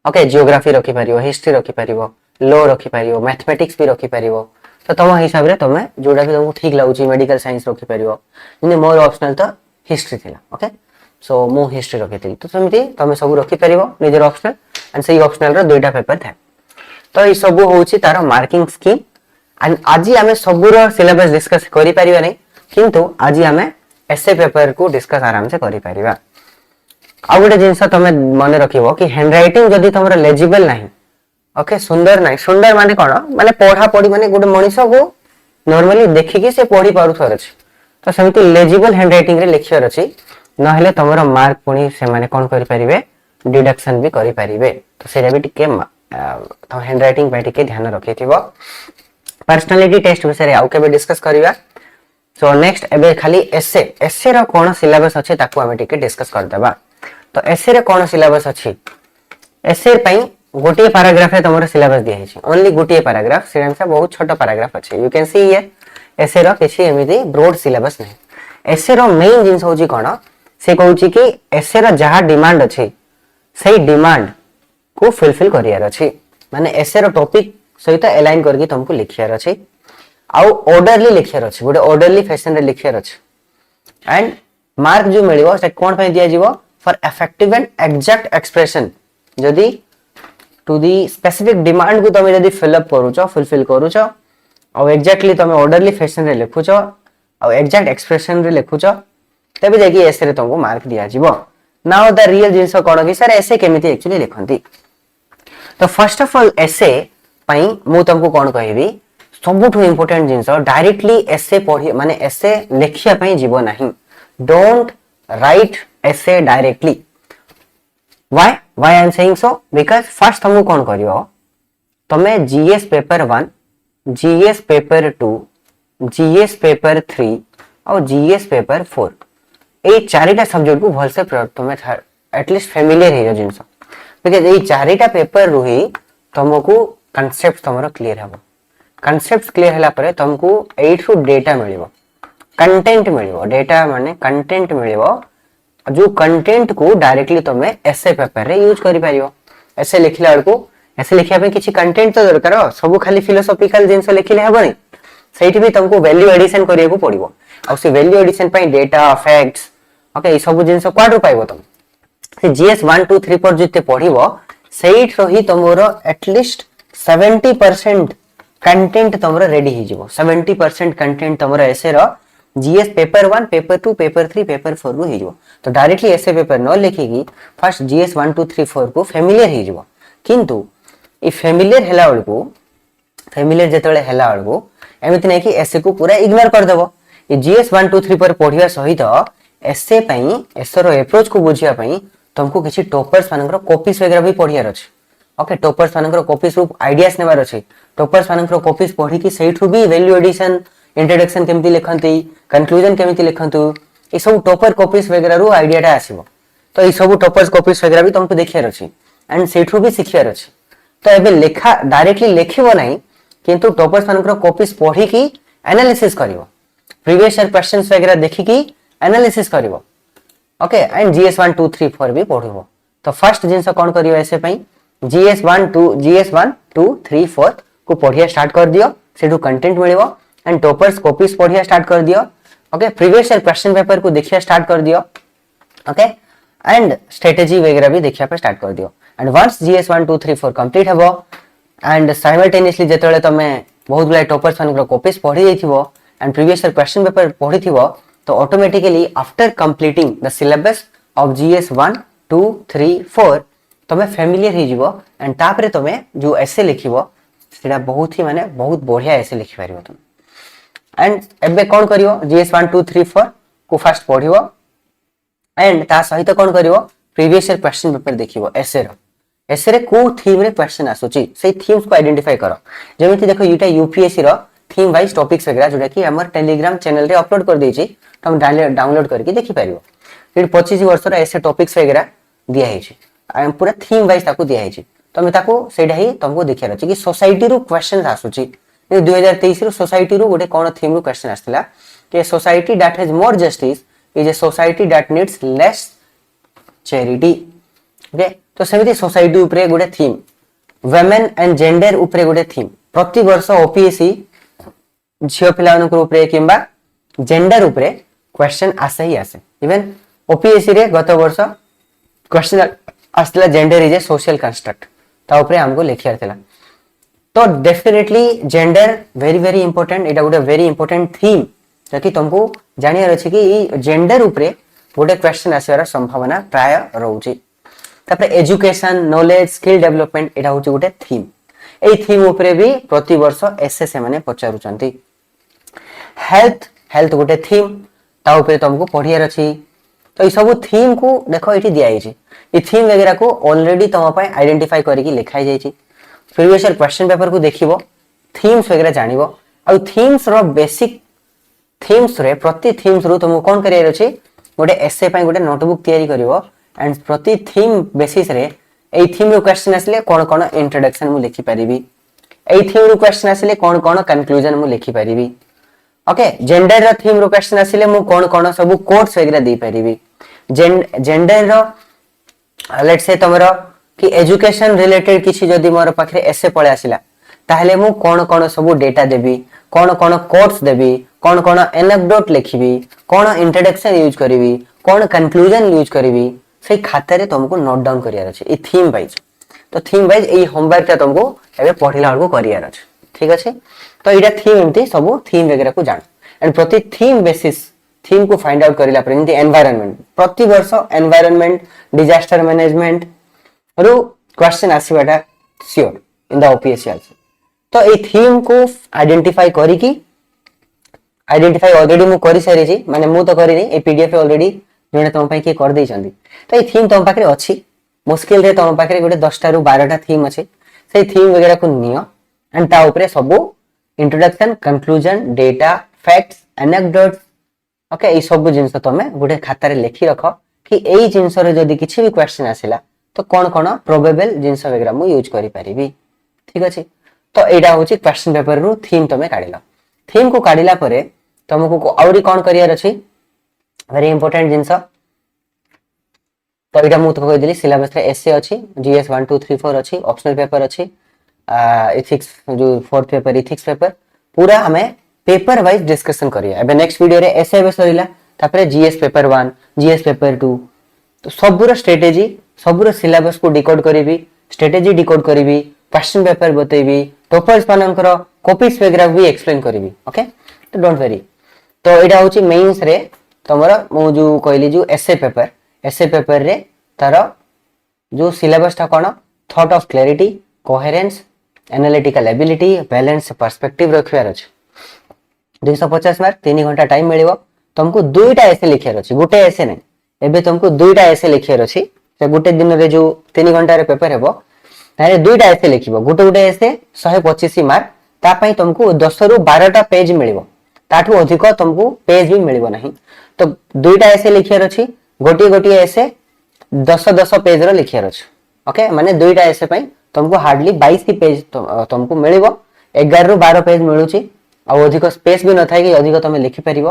ओके जियोग्राफी रखि परिबो हिस्ट्री रखि परिबो लॉ रखि परिबो मैथमेटिक्स भी रखि परिबो तो तम हिसाब रे तमे जोडा भी तुमको ठीक लागुची मेडिकल साइंस रखि परिबो नि मोर ऑप्शनल तो हिस्ट्री थिला ओके सो मो हिस्ट्री रखि तो समिति तमे सब रखि परिबो निजर ऑप्शनल एंड सेही ऑप्शनल रो दुईटा पेपर था तो ई सब होउची तारो मार्किंग स्कीम एंड आज हमें सबुर सिलेबस डिस्कस करि परिबा नै किंतु आज हमें एसए पेपर को डिस्कस आराम से करि परिबा आ गोटे जिंस तमे मन रखिबो कि हैंडराइटिंग जदी तमरा लेजिबल नाही ओके सुंदर नाही सुंदर माने कोन माने पढा पढी माने गोटे मनिषो को नॉर्मली देखि से पढी पारुथर अछि तो समिति लेजिबल हैंडराइटिंग रे लिखियर अछि न हेले तमरा मार्क पुनी से माने कोन करि परिबे डिडक्शन भी करि परिबे तो सेरा भी टिके तो हैंडराइटिंग पे टिके ध्यान रखिथिबो पर्सनालिटी टेस्ट विषय आउ केबे डिस्कस करिवा सो नेक्स्ट एबे खाली एसए रो कोन सिलेबस अछि ताकू हमें टिके डिस्कस कर देबा तो एसए रे कोन सिलेबस अछि एसए पई गोटे पैराग्राफ रे तमरो सिलेबस दिया है ओनली गोटे पैराग्राफ सेम से बहुत छोटा पैराग्राफ अछि you can see here essay रो किछि एमिति ब्रॉड सिलेबस नै एसए रो मेन जिंस होची कोन से कहउची कि एसए रो जहा डिमांड अछि सही डिमांड को फुलफिल करियार अछि माने एसे रो टॉपिक सहित अलाइन करके तुमको लिखियार अछि आउ ऑर्डरली लिखियार अछि गोटे ऑर्डरली फैशन रे लिखियार अछि एंड मार्क जो मिलिबो से कोन पे दिया जीवो for effective and exact expression जदी टू दी स्पेसिफिक डिमांड को तुम जदी फिल अप करूचो फुलफिल करूचो और एग्जैक्टली तुम ऑर्डरली फैशन रे लिखुचो और एग्जैक्ट एक्सप्रेशन रे लिखुचो तबे जाकी एसे रे तुमको मार्क दिया जीवो नाउ द रियल जिंस कोन कि सर एसे केमिति एक्चुअली लिखंती तो फर्स्ट ऑफ ऑल एसे पई मु तुमको कोन कहबी सबुठु इंपोर्टेंट जिंस डायरेक्टली एसे पढी माने एसे लिखिया पई जीवो नाही don't write essay directly why I am saying so because first तुमको कोन करियो तमे GS paper 1 GS paper 2 GS paper 3 और जीएस पेपर 4 ए चारिटा सब्जेक्ट को भल से तुमे एटलीस्ट फेमिलियर हे जिंस बिकॉज़ ए चारिटा पेपर रुही तुमको कांसेप्ट तुमरो क्लियर हबो कांसेप्ट क्लियर हला परे तुमको 8 टू डेटा मिलिबो कंटेंट मिलिबो डेटा माने कंटेंट मिलिबो जो कंटेंट को डायरेक्टली तुमे एसे पेपर रे यूज करि पारियो एसे लिखला को एसे लिखिया पे किछि कंटेंट तो दरकार सब खाली फिलोसॉफिकल जिंस लिखिले हबनी सेठी भी तुमको वैल्यू एडिशन करिया को पड़िबो आ से वैल्यू एडिशन पई डेटा फैक्ट्स ओके ई सब जिंस क्वाडो पाइबो तुम से जीएस 1 2 3 पर जते पढिबो सेठ रही तुमरो एटलीस्ट 70% कंटेंट तुमरो रेडी ही जिवो 70% कंटेंट तुमरो एसे रो GS paper 1 paper 2 paper 3 paper 4 रो ही जिवो तो डायरेक्टली एसे पेपर न लिखिगी फर्स्ट जीएस 1 2 3 4 को फेमिलियर ही जिवो किंतु ई फेमिलियर हेला बळको फेमिलियर जेतले हेला बळको एमिति नै कि एसे को पूरा इग्नोर कर देबो ई जीएस 1 2 3 पर पढिया सहित एसे पई एसरो अप्रोच को बुझिया पई तुमको किछि टॉपर्स मानकर कॉपीज वगैरह भी पढियार अछि ओके टॉपर्स मानकर कॉपीज रू आइडियाज नेबार अछि टॉपर्स मानकर कॉपीज पढी कि सेठु भी वैल्यू एडिशन इंट्रोडक्शन केमिति लिखंती कंक्लूजन केमिति लिखंतु ए सब टॉपर कॉपीज वगैरह रू आइडियाटा आसीबो तो ए सब टॉपर्स कॉपीज वगैरह भी तुमको देखियार अछि एंड सेठु भी सिखियार अछि तो एबे लेखा डायरेक्टली लिखिबो नाही किंतु टॉपर्स मानकर कॉपीज पढी कि एनालिसिस करिवो प्रीवियस ईयर क्वेश्चंस वगैरह देखि कि एनालिसिस करिवो ओके एंड जीएस 1 2 3 4 भी पढिवो तो फर्स्ट जिंस कोन करियो ऐसे पई जीएस 1 2 3 4 को पढिया स्टार्ट कर दियो सेठु कंटेंट मिलिवो एंड टॉपर्स कॉपीज पढिया स्टार्ट कर दियो okay previous year question paper को देखिया स्टार्ट कर दियो ओके एंड स्ट्रेटजी वगैरह भी देखिया पे स्टार्ट कर दियो एंड वंस जीएस 1 2 3 4 कंप्लीट हबो एंड साइमल्टेनियसली जेतले तमे बहुत गुला टॉपर्स मानकर कॉपीज पढि जाइथिबो and previous year question paper पढिथिबो तो automatically after completing the syllabus of GS 1 2 3 4 तमे फेमिलियर ही जिवो एंड तापरे तमे जो एसे लिखिबो सेटा बहुत ही माने बहुत बढ़िया एसे लिखि पारिबो तमे एंड एबे कोन करियो जीएस 1 2 3 4 को फर्स्ट पढिबो एंड ता सहित कोन करियो प्रीवियस ईयर क्वेश्चन पेपर देखिबो एसे रे को थीम रे क्वेश्चन आसुची सेही थीम्स को आइडेंटिफाई करो जेमिति देखो इटा यूपीएससी रो थीम वाइज टॉपिक्स वगैरह जोटा कि हमर टेलीग्राम चैनल रे अपलोड कर देछि तुम डाउनलोड करके देखि पारिबो फिर 25 वर्ष रा ऐसे टॉपिक्स वगैरह दिया है छी पूरा थीम वाइज ताको दिया है छी तमे ताको सेडा ही तुमको देखिया अछि कि सोसाइटी रो क्वेश्चन आसुची 2023 रो सोसाइटी रो गोटे कोन थीम रो क्वेश्चन आस्थिला कि society that has more justice is a society that needs less charity okay तो सेमिति सोसाइटी ऊपर गोटे थीम वुमेन एंड जेंडर ऊपर गोटे थीम प्रति वर्ष ओपीएससी झियो पिलान ऊपर किंबा जेंडर ऊपर क्वेश्चन आसे ही आसे इवन ओपीएससी रे गत वर्ष क्वेश्चन आसला gender is a social construct ता ऊपर हमको लिखियार थिला तो डेफिनेटली जेंडर वेरी इंपोर्टेंट एटा गोटे वेरी इंपोर्टेंट थीम जकि तुमको जानियार अछि कि जेंडर ऊपर गोटे क्वेश्चन आसीवार संभावना प्राय रहउची तापर एजुकेशन नॉलेज स्किल डेवलपमेंट एटा होची गोटे थीम एई थीम ऊपर भी प्रति वर्ष एसएस माने पचारुचंती हेल्थ गोटे थीम ता ऊपर तुमको पढियार अछि तो ई सब थीम को देखो एठी दिया आइछि ई थीम वगैरह को ऑलरेडी तुम पय आइडेंटिफाई करिकि लिखाई जाइछि प्रीवियस ईयर क्वेश्चन पेपर को देखिबो थीम्स वगैरह जानिबो आ थीम्स रो बेसिक थीम्स रे प्रति थीम्स रो तुमको कोन करियर अछि गोटे एसे पय गोटे नोटबुक तयारी करिवो एंड प्रति थीम बेसिस रे एई थीम रो क्वेश्चन आसले कोन कोन इंट्रोडक्शन मु लिखि परिबी एई थीम रो क्वेश्चन आसले कोन कोन कंक्लूजन मु लिखि परिबी ओके जेंडर रो थीम रो क्वेश्चन आसले मु कोन कोन सब कोट्स वगैरह दे परिबी जेंडर रो लेट्स से तमरो कि एजुकेशन रिलेटेड किसी जदि मोर पाखरे एसे पळे आसिला ताहले मु कोन कोन सब डेटा देबी कोन कोन कोट्स देबी कोन कोन एनेक्डोट लिखिबी कोन इंट्रोडक्शन यूज करिवि कोन कंक्लूजन यूज करिवि से खाता रे तुमको नोट डाउन करियार अछि ई थीम वाइज तो थीम वाइज ए होमवर्क ता तुमको एबे पढिला हलको करियार अछि ठीक अछि तो एटा थीम एमती सब थीम वगैरह को जान एंड प्रति थीम बेसिस थीम को फाइंड आउट करिला पर एमती एनवायरनमेंट प्रति वर्ष एनवायरनमेंट डिजास्टर मैनेजमेंट रु क्वेश्चन आसीबाटा sure in the OPSC also तो ए थीम को आइडेंटिफाई करी की आइडेंटिफाई ऑलरेडी मु करि सारी छी माने मु तो करिनी ए पीडीएफ ऑलरेडी जोने तुम पाई के कर दे छंदी तो ए थीम तुम पाखरे अछि मुश्किल रे तुम पाखरे गोटे 10 टा रु 12 टा थीम अछि से थीम वगैरह को नियो एंड ता ऊपर सब introduction conclusion data facts anecdotes okay ए सब जिंस तमे गोटे खाता रे लिखि रखो कि एई जिंस रे जदी किछि भी क्वेश्चन आसिला तो कोन कोन प्रोबेबल जिंस वगैरह मु यूज करि परिबी ठीक अछि तो एडा होची क्वेश्चन पेपर रु थीम तमे काढिला थीम को काढिला परे तुमको आउरी कोन करियर अछि वेरी इंपोर्टेंट जिंस तो एटा मु तो कहि दिली सिलेबस रे एसए अछि जीएस 1 2 3 4 अछि ऑप्शनल पेपर अछि एथिक्स जो फोर्थ पेपर एथिक्स पेपर पूरा हमें पेपर वाइज डिस्कशन करिया एबे नेक्स्ट वीडियो रे एसए बे सरिला तापरे जीएस पेपर 1 जीएस पेपर 2 तो सबुर स्ट्रेटजी सबुर सिलेबस को डिकोड करिवि स्ट्रेटजी डिकोड करिवि क्वेश्चन पेपर बतेबी टॉपर्स मानकर कॉपीज वगैरह भी एक्सप्लेन करिवि ओके तो डोंट वेरी तो एटा होची मेंस रे तमरा मु जो कहली जो एसए पेपर रे तार जो सिलेबस ता कोन thought of clarity coherence analytical ability balance perspective रखियार अछि 250 मार्क 3 घंटा टाइम मिलिबो तुमको दुईटा एसे लिखियार अछि गुटे एसे नै एबे तुमको दुईटा एसे लिखियार अछि से गुटे दिन रे जो 3 घंटा रे पेपर हेबो तारे दुईटा एसे लिखिबो गुटे गुटे एसे 125 मार्क ता पई तुमको 10 रु 12 टा पेज मिलिबो ताठू अधिक तुमको पेज भी मिलिबो नहीं तो दुईटा एसे लिखियार अछि गोटी गोटी एसे 10 10 पेज रो लिखियार अछि ओके माने दुईटा एसे पई तुमको हार्डली 22 पेज तुमको मिलिबो 11 रु 12 पेज मिलुची आ अधिक स्पेस भी न थाई कि अधिक तुम लिखि परिबो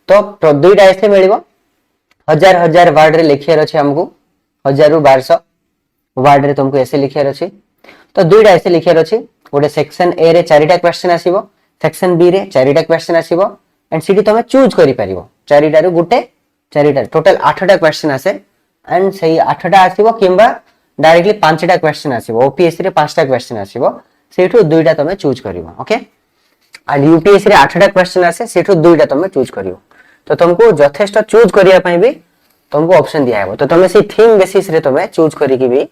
तो दुईटा एसे मिलिबो 1000 वर्ड रे लिखियार अछि हमको 1000 रु 1200 वर्ड रे तुमको ऐसे लिखियार अछि तो दुईटा ऐसे लिखियार अछि गोटे सेक्शन ए रे चारिटा क्वेश्चन आसीबो सेक्शन बी रे चारिटा क्वेश्चन आसीबो एंड सीडी तुम चूज करि परिबो चारिटा रु गुटे चारिटा टोटल 8टा क्वेश्चन आसे एंड सही 8टा आसीबो किंबा डायरेक्टली 5टा क्वेश्चन आसीबो ओपीएससी रे 5टा क्वेश्चन आसीबो सेठू दुईटा तुम चूज करिवो ओके एंड यूपीएससी रे 8टा क्वेश्चन आसे सेठू दुईटा तुम चूज करिवो तो तुमको यथेष्ट चूज करिया पई भी तुमको ऑप्शन दिया है तो तुम से थीम बेसिस रे तुम चूज करी की भी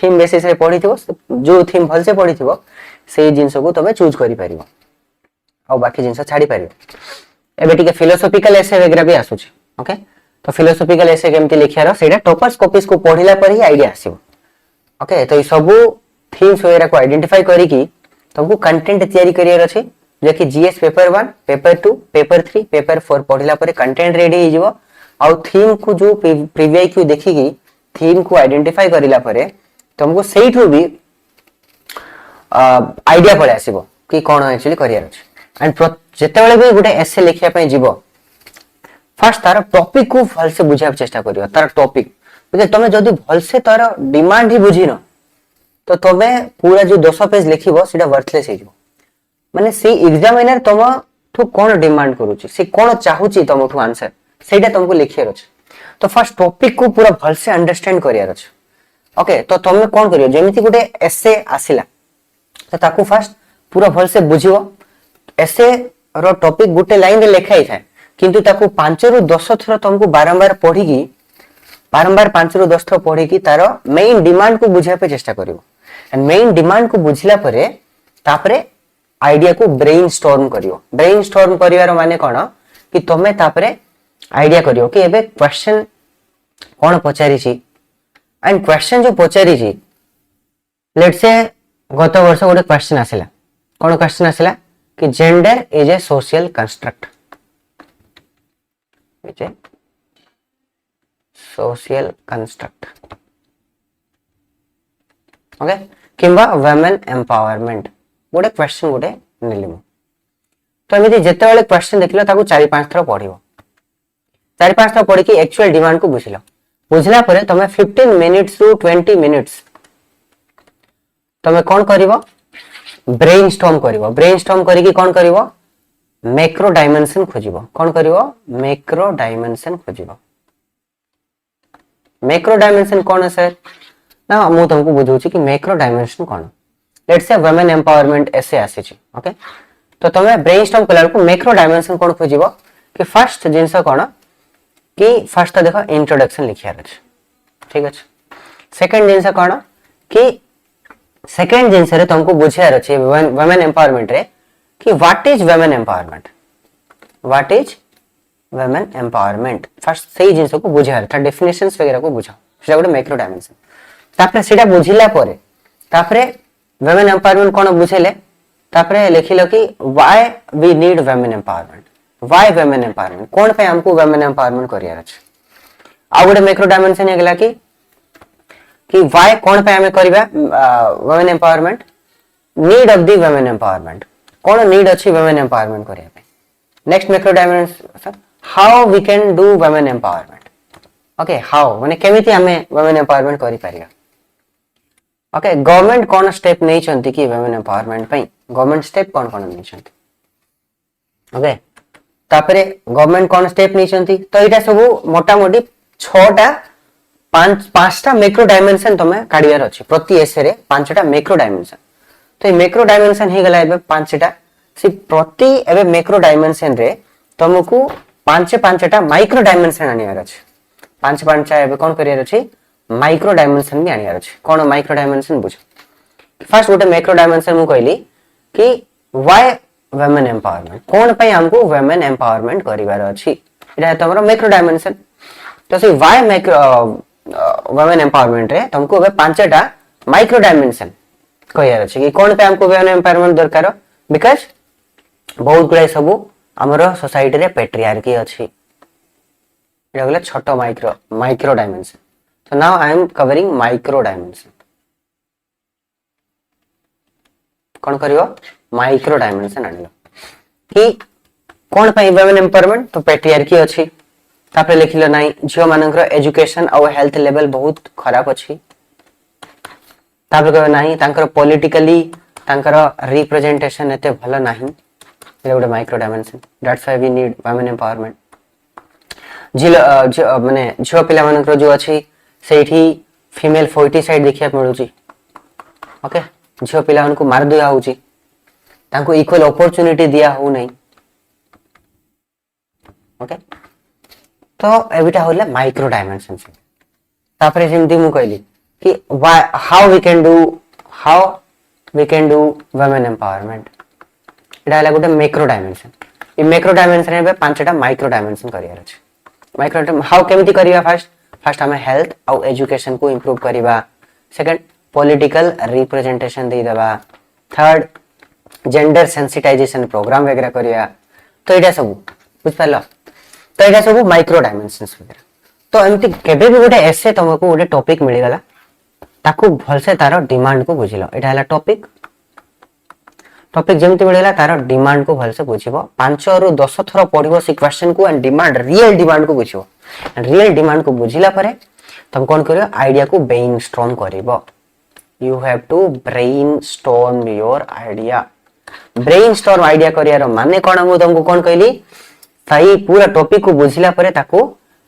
थीम बेसिस रे पढी थिबो जो थीम भल से पढी थिबो सेही जिंस को तुम चूज करि परिबो आ बाकी जिंस छाडी परिबो एबे टिके फिलोसॉफिकल एसे वगैरह भी आसुची ओके तो फिलोसॉफिकल एसे केमति लिखियारो सेटा टॉपर्स कॉपीज को पढिला पर ही आईडिया आसीबो ओके तो ई सब थीम्स वगैरह को आइडेंटिफाई करी की तुमको कंटेंट तैयारी करियर अछि जे कि GS paper 1 paper 2 paper 3 paper 4 पढिला पर कंटेंट रेडी हो जिवो आ थीम को जो प्रीवियस क्यू देखि की थीम को आइडेंटिफाई करिला परे तुमको सेठू भी आईडिया पळे आसीबो कि कोन एक्चुअली करियर अछि एंड जेतेबेले भी गुटे एसे लिखिया पय जिवो फर्स्ट तार टॉपिक को भल से बुझा चेष्टा करियो तार टॉपिक बुझे तमे जदी भल से तार डिमांड ही बुझिनो तो तमे पूरा जो 200 पेज लिखिबो सेटा वर्थलेस हे जिवो माने से एग्जामिनर तम ठु कोन डिमांड करूची से कोन चाहूची तमठु आंसर सेटा तुमको लिखियर अछि तो फर्स्ट टॉपिक को पूरा भल से अंडरस्टैंड करियर अछि ओके तो तुम कोन करियो जेमिति गुटे एसे आसिला तो ताकू फर्स्ट पूरा भल से बुझियो एसे रो टॉपिक गुटे लाइन रे लिखाई थाए किंतु ताकू 5 रु 10 थर तुमको बारंबार पढी की बारंबार 5 रु 10 थर पढी की तारो मेन डिमांड को बुझिया पे चेष्टा करियो एंड मेन डिमांड को बुझिला परे तापरे आईडिया को ब्रेनस्टॉर्म करियो ब्रेनस्टॉर्म करिवार माने कोन कि तमे तापरे आईडिया करियो कि एबे क्वेश्चन कोन पचारी छी एंड क्वेश्चन जो पचारी छी लेट्स से गत वर्ष गोटे क्वेश्चन आसिला कोन क्वेश्चन आसिला कि gender is a social construct is a social construct okay किंबा वुमेन एम्पावरमेंट गोटे क्वेश्चन गोटे नेलिमु तो एमिति जेते बेले क्वेश्चन देखिलो ताकू 4-5 थर पढिबो 4-5 थर पढी कि एक्चुअल डिमांड को बुझिलो बुझला परे तमे 15 मिनिट्स टू 20 मिनिट्स तमे कोन करिवो ब्रेनस्टॉर्म करिवो ब्रेनस्टॉर्म करिकि कोन करिवो मैक्रो डायमेंशन खोजिवो कोन करिवो मैक्रो डायमेंशन खोजिवो मैक्रो डायमेंशन कोन है सर ना मु तुमको बुझौछि कि macro dimension cone let's say women empowerment ऐसे आसी छी ओके तो तमे ब्रेनस्टॉर्म कला को मैक्रो डायमेंशन कोन खोजिवो कि फर्स्ट जिंस कोन कि फर्स्ट तो देखो इंट्रोडक्शन लिखियार अछि ठीक अछि सेकंड जिंस कोन कि सेकंड जिंस रे तुमको बुझियार अछि वुमेन एम्पावरमेंट रे कि what is women empowerment what is women empowerment first सही जिंस को बुझियार था डेफिनेशंस वगैरह को बुझा सेटा गोटे मैक्रो डायमेंशन तापरे सेटा बुझिला परे तापरे वुमेन एम्पावरमेंट कोन बुझेले तापरे लिखिलो कि why we need women empowerment why women empowerment कोन पे हमको वुमेन एम्पावरमेंट करियार अछि आ गोटे मैक्रो डायमेंशन हेगला कि व्हाई कोन पे हमें करबा women empowerment need of the women empowerment कोन नीड अछि वुमेन एम्पावरमेंट करिया पे next macro dimension how we can do women empowerment okay how माने केमिति हमें वुमेन एम्पावरमेंट करि परिया ओके गवर्नमेंट कोन स्टेप नै चंती कि वुमेन एम्पावरमेंट पई गवर्नमेंट स्टेप कोन नै चंती ओके तापरे गवर्नमेंट कोन स्टेप नै चंती तो एटा सब मोटा मोटी 6टा 5टा मैक्रो डायमेंशन तमे काढियार अछि प्रति एसे रे 5टा मैक्रो डायमेंशन तो ये मैक्रो डायमेंशन हे गला एबे 5टा से प्रति एबे मैक्रो डायमेंशन रे तुमको 5टा माइक्रो डायमेंशन आनियार अछि 5 एबे कोन करियार अछि माइक्रो डायमेंशन भी आनियार अछि कोन माइक्रो डायमेंशन बुझ फर्स्ट गोटे मैक्रो डायमेंशन मु कहली कि व्हाई वुमेन एम्पावरमेंट कोन पई हमको वुमेन एम्पावरमेंट करिवार अछि एटा तमरो मैक्रो डायमेंशन तो से व्हाई मैक्रो वुमेन एम्पावरमेंट रे तुमको एबे 5टा माइक्रो डायमेंशन कहियार अछि कि कोन पे हमको वुमेन एम्पावरमेंट दरकार बिकॉज़ बहुत गुड़ाई सब आमर सोसाइटी रे पेट्रियार्की अछि एटा गले छोटो micro dimension so now I am covering micro dimension कौन करियो माइक्रो डायमेंशन आनिलो कि कौन पई वुमेन एम्पावरमेंट तो पेट्रियार्की अछि तापरे लिखिलो नाही झियो मानकर एजुकेशन और हेल्थ लेवल बहुत खराब अछि तापरे कहबे नाही तांकर पॉलिटिकली तांकर रिप्रेजेंटेशन एते भलो नाही ए गोटे micro dimension that's why we need women empowerment झिलो माने झियो पिला मानकर जो अछि सेठी फीमेल फोर्टिसाइड देखिया मिलुची ओके झियो पिला उनको मार दिया होची तांको इक्वल अपॉर्चुनिटी दिया हो नहीं ओके तो एबिटा होला माइक्रो डायमेंशन से तापरे जेमती मु कहली कि how we can do women empowerment एटा होला गोटे मैक्रो डायमेंशन ई मैक्रो डायमेंशन रे 5टा माइक्रो डायमेंशन करियार अछि माइक्रो हाउ केमिति करिया फर्स्ट हमें हेल्थ और एजुकेशन को इंप्रूव करिबा सेकंड पॉलिटिकल रिप्रेजेंटेशन दे देबा थर्ड जेंडर सेंसिटाइजेशन प्रोग्राम वगैरह करिया तो एटा सब बुझ पालो तो एटा सब माइक्रो डायमेंशंस वगैरह तो एमती केबे भी गोटे एसे तुमको गोटे टॉपिक मिल गला ताकू भलसे तार डिमांड को बुझिलो एटा हला टॉपिक जेमती मिलला तार डिमांड को भलसे बुझिबो 5 रु 10 थरो पढिबो सी क्वेश्चन को एंड डिमांड रियल डिमांड को बुझिबो रियल डिमांड को बुझिला परे तुम कोन करियो आईडिया को ब्रेनस्टॉर्म करिवो you have to brainstorm your idea brainstorm idea करियार माने कोन मु तुमको कोन कहली सही पूरा टॉपिक को बुझिला परे ताको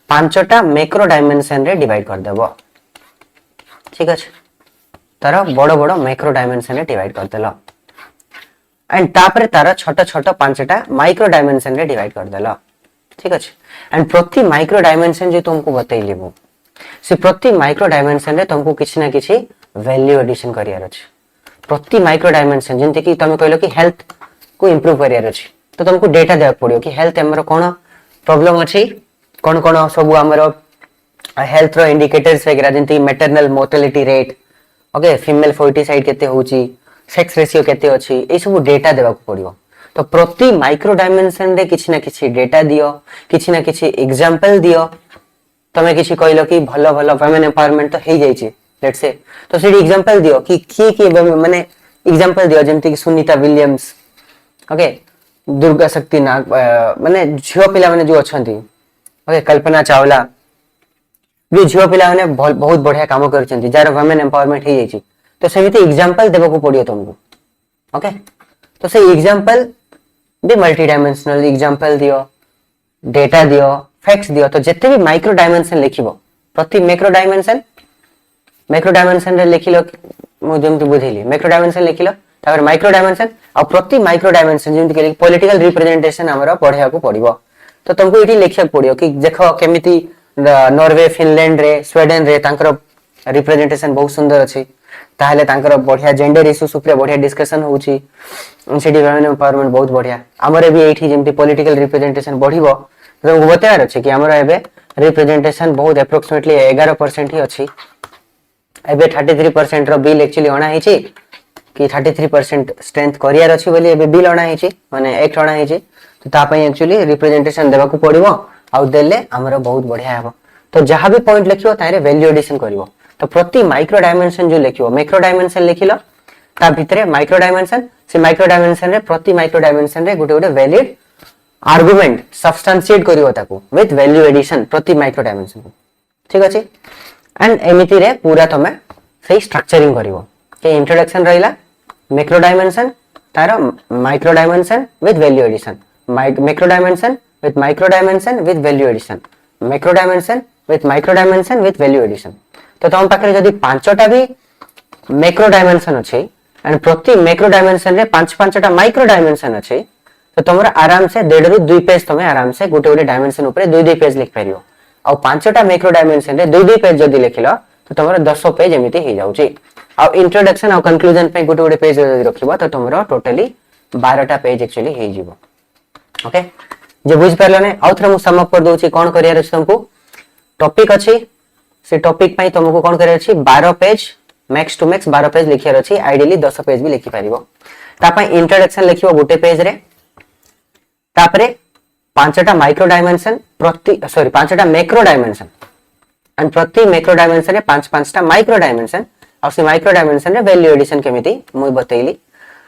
5टा मैक्रो डायमेंशन रे डिवाइड कर देबो ठीक अछि तार बड़ बड़ मैक्रो डायमेंशन रे डिवाइड कर देलो एंड तापरे तार छोट छोट 5टा माइक्रो डायमेंशन रे डिवाइड कर देलो ठीक अछि एंड प्रति माइक्रो डायमेंशन जे तुमको बतैली वो से प्रति माइक्रो डायमेंशन रे तुमको किछि ना किछि वैल्यू एडिशन करियार अछि प्रति माइक्रो डायमेंशन जेंति कि तुम कहलो कि हेल्थ को इंप्रूव करियार अछि तो तुमको डेटा देख पड़ियो कि हेल्थ हमर कोन प्रॉब्लम अछि कोन कोन सब हमर हेल्थ रो इंडिकेटर्स वगैरह जेंति maternal mortality rate okay female foeticide केते होची सेक्स रेशियो केते अछि ए सब डेटा देबा पड़ियो तो प्रति माइक्रो डायमेंशन रे किछि ना किछि डेटा दियो किछि ना किछि एग्जांपल दियो तमे किछि कहलो कि भलो भलो वुमेन एम्पावरमेंट तो हे जाय छै लेट्स से तो सेडी एग्जांपल दियो कि की माने एग्जांपल दियो जेंति कि सुनीता विलियम्स ओके दुर्गा शक्ति नाग माने झियो पिला माने जो अछंती ओके कल्पना चावला जो झियो पिला माने बहुत बढ़िया काम करछंती जार वुमेन एम्पावरमेंट हे जायछि तो सेमिति एग्जांपल देबा को पड़ियो तुमको ओके तो से एग्जांपल भी मल्टी डायमेंशनल एग्जांपल दियो डेटा दियो फैक्ट्स दियो तो जत्ते भी माइक्रो डायमेंशन लिखिबो प्रति मैक्रो डायमेंशन रे लिखिलो मु जेमति बुझिली मैक्रो डायमेंशन लिखिलो तापर माइक्रो डायमेंशन और प्रति माइक्रो डायमेंशन जेमति के पॉलिटिकल रिप्रेजेंटेशन हमरो पढिया को पड़िबो तो तुमको इटी लिखिया पड़ियो कि देखो केमिति नॉर्वे फिनलैंड रे स्वीडन रे तांकर रिप्रेजेंटेशन बहुत सुंदर अछि ताहले तांकर बढ़िया जेंडर इश्यूज ऊपर बढ़िया डिस्कशन होउची सिटी वुमेन एम्पावरमेंट बहुत बढ़िया हमरे भी एठी जेमति पॉलिटिकल रिप्रेजेंटेशन बढ़िबो तुमको बतार अछि कि हमरो एबे रिप्रेजेंटेशन बहुत अप्रोक्सीमेटली 11% ही अछि एबे 33% रो बिल एक्चुअली अणा हिची कि 33% स्ट्रेंथ करियर अछि बोली एबे बिल अणा हिची माने एक्ट अणा हिची तो ता पई एक्चुअली रिप्रेजेंटेशन देबा को पड़िबो आ देले हमरो बहुत बढ़िया हेबो तो जहां भी पॉइंट लिखियो तारे वैल्यू एडिशन करिवो तो प्रति माइक्रो डायमेंशन जो लिखियो मैक्रो डायमेंशन लिखिलो ता भितरे माइक्रो डायमेंशन से माइक्रो डायमेंशन रे प्रति माइक्रो डायमेंशन रे गोटे गोटे वैलिड आर्गुमेंट सब्सटेंशिएट करिवो ताको विथ वैल्यू एडिशन प्रति माइक्रो डायमेंशन ठीक अछि एंड एमिति रे पूरा तमे सही स्ट्रक्चरिंग करिवो के इंट्रोडक्शन रहिला मैक्रो डायमेंशन तारो micro dimension with value addition macro dimension with micro dimension with value addition macro dimension with micro dimension with value addition तो तुम पाखरे जदी पांचटा भी मैक्रो डायमेंशन अछि एंड प्रति मैक्रो डायमेंशन रे पांच पांचटा माइक्रो डायमेंशन अछि तो तुमरा आराम से 1.5 ରୁ 2 पेज तमे आराम से गोटे गोटे डायमेंशन ऊपर 2 पेज लिख परियो आ पांचटा मैक्रो डायमेंशन रे 2 पेज जदी लिखिलो तो तुमरा 10 पेज एमिति हे जाउची आ इंट्रोडक्शन आ कंक्लूजन पे गोटे गोटे पेज जदी रखिबो तो तुमरा टोटली 12टा पेज एक्चुअली हे जिवो ओके जे बुझ परलो ने आउथरे मु सम अप कर दोची कोन करियर अछि तुमको टॉपिक अछि से टॉपिक पई तुमको कोन करियर अछि 12 page max to max 12 page लिखियर अछि आइडियली 10 पेज भी लिखि परिबो ता पई इंट्रोडक्शन लिखियो गोटे पेज रे तापरे पांचटा माइक्रो डायमेंशन प्रति सॉरी पांचटा मैक्रो डायमेंशन एंड प्रति मैक्रो डायमेंशन रे पांच पांचटा माइक्रो डायमेंशन और से माइक्रो डायमेंशन रे वैल्यू एडिशन केमिति मु बतैली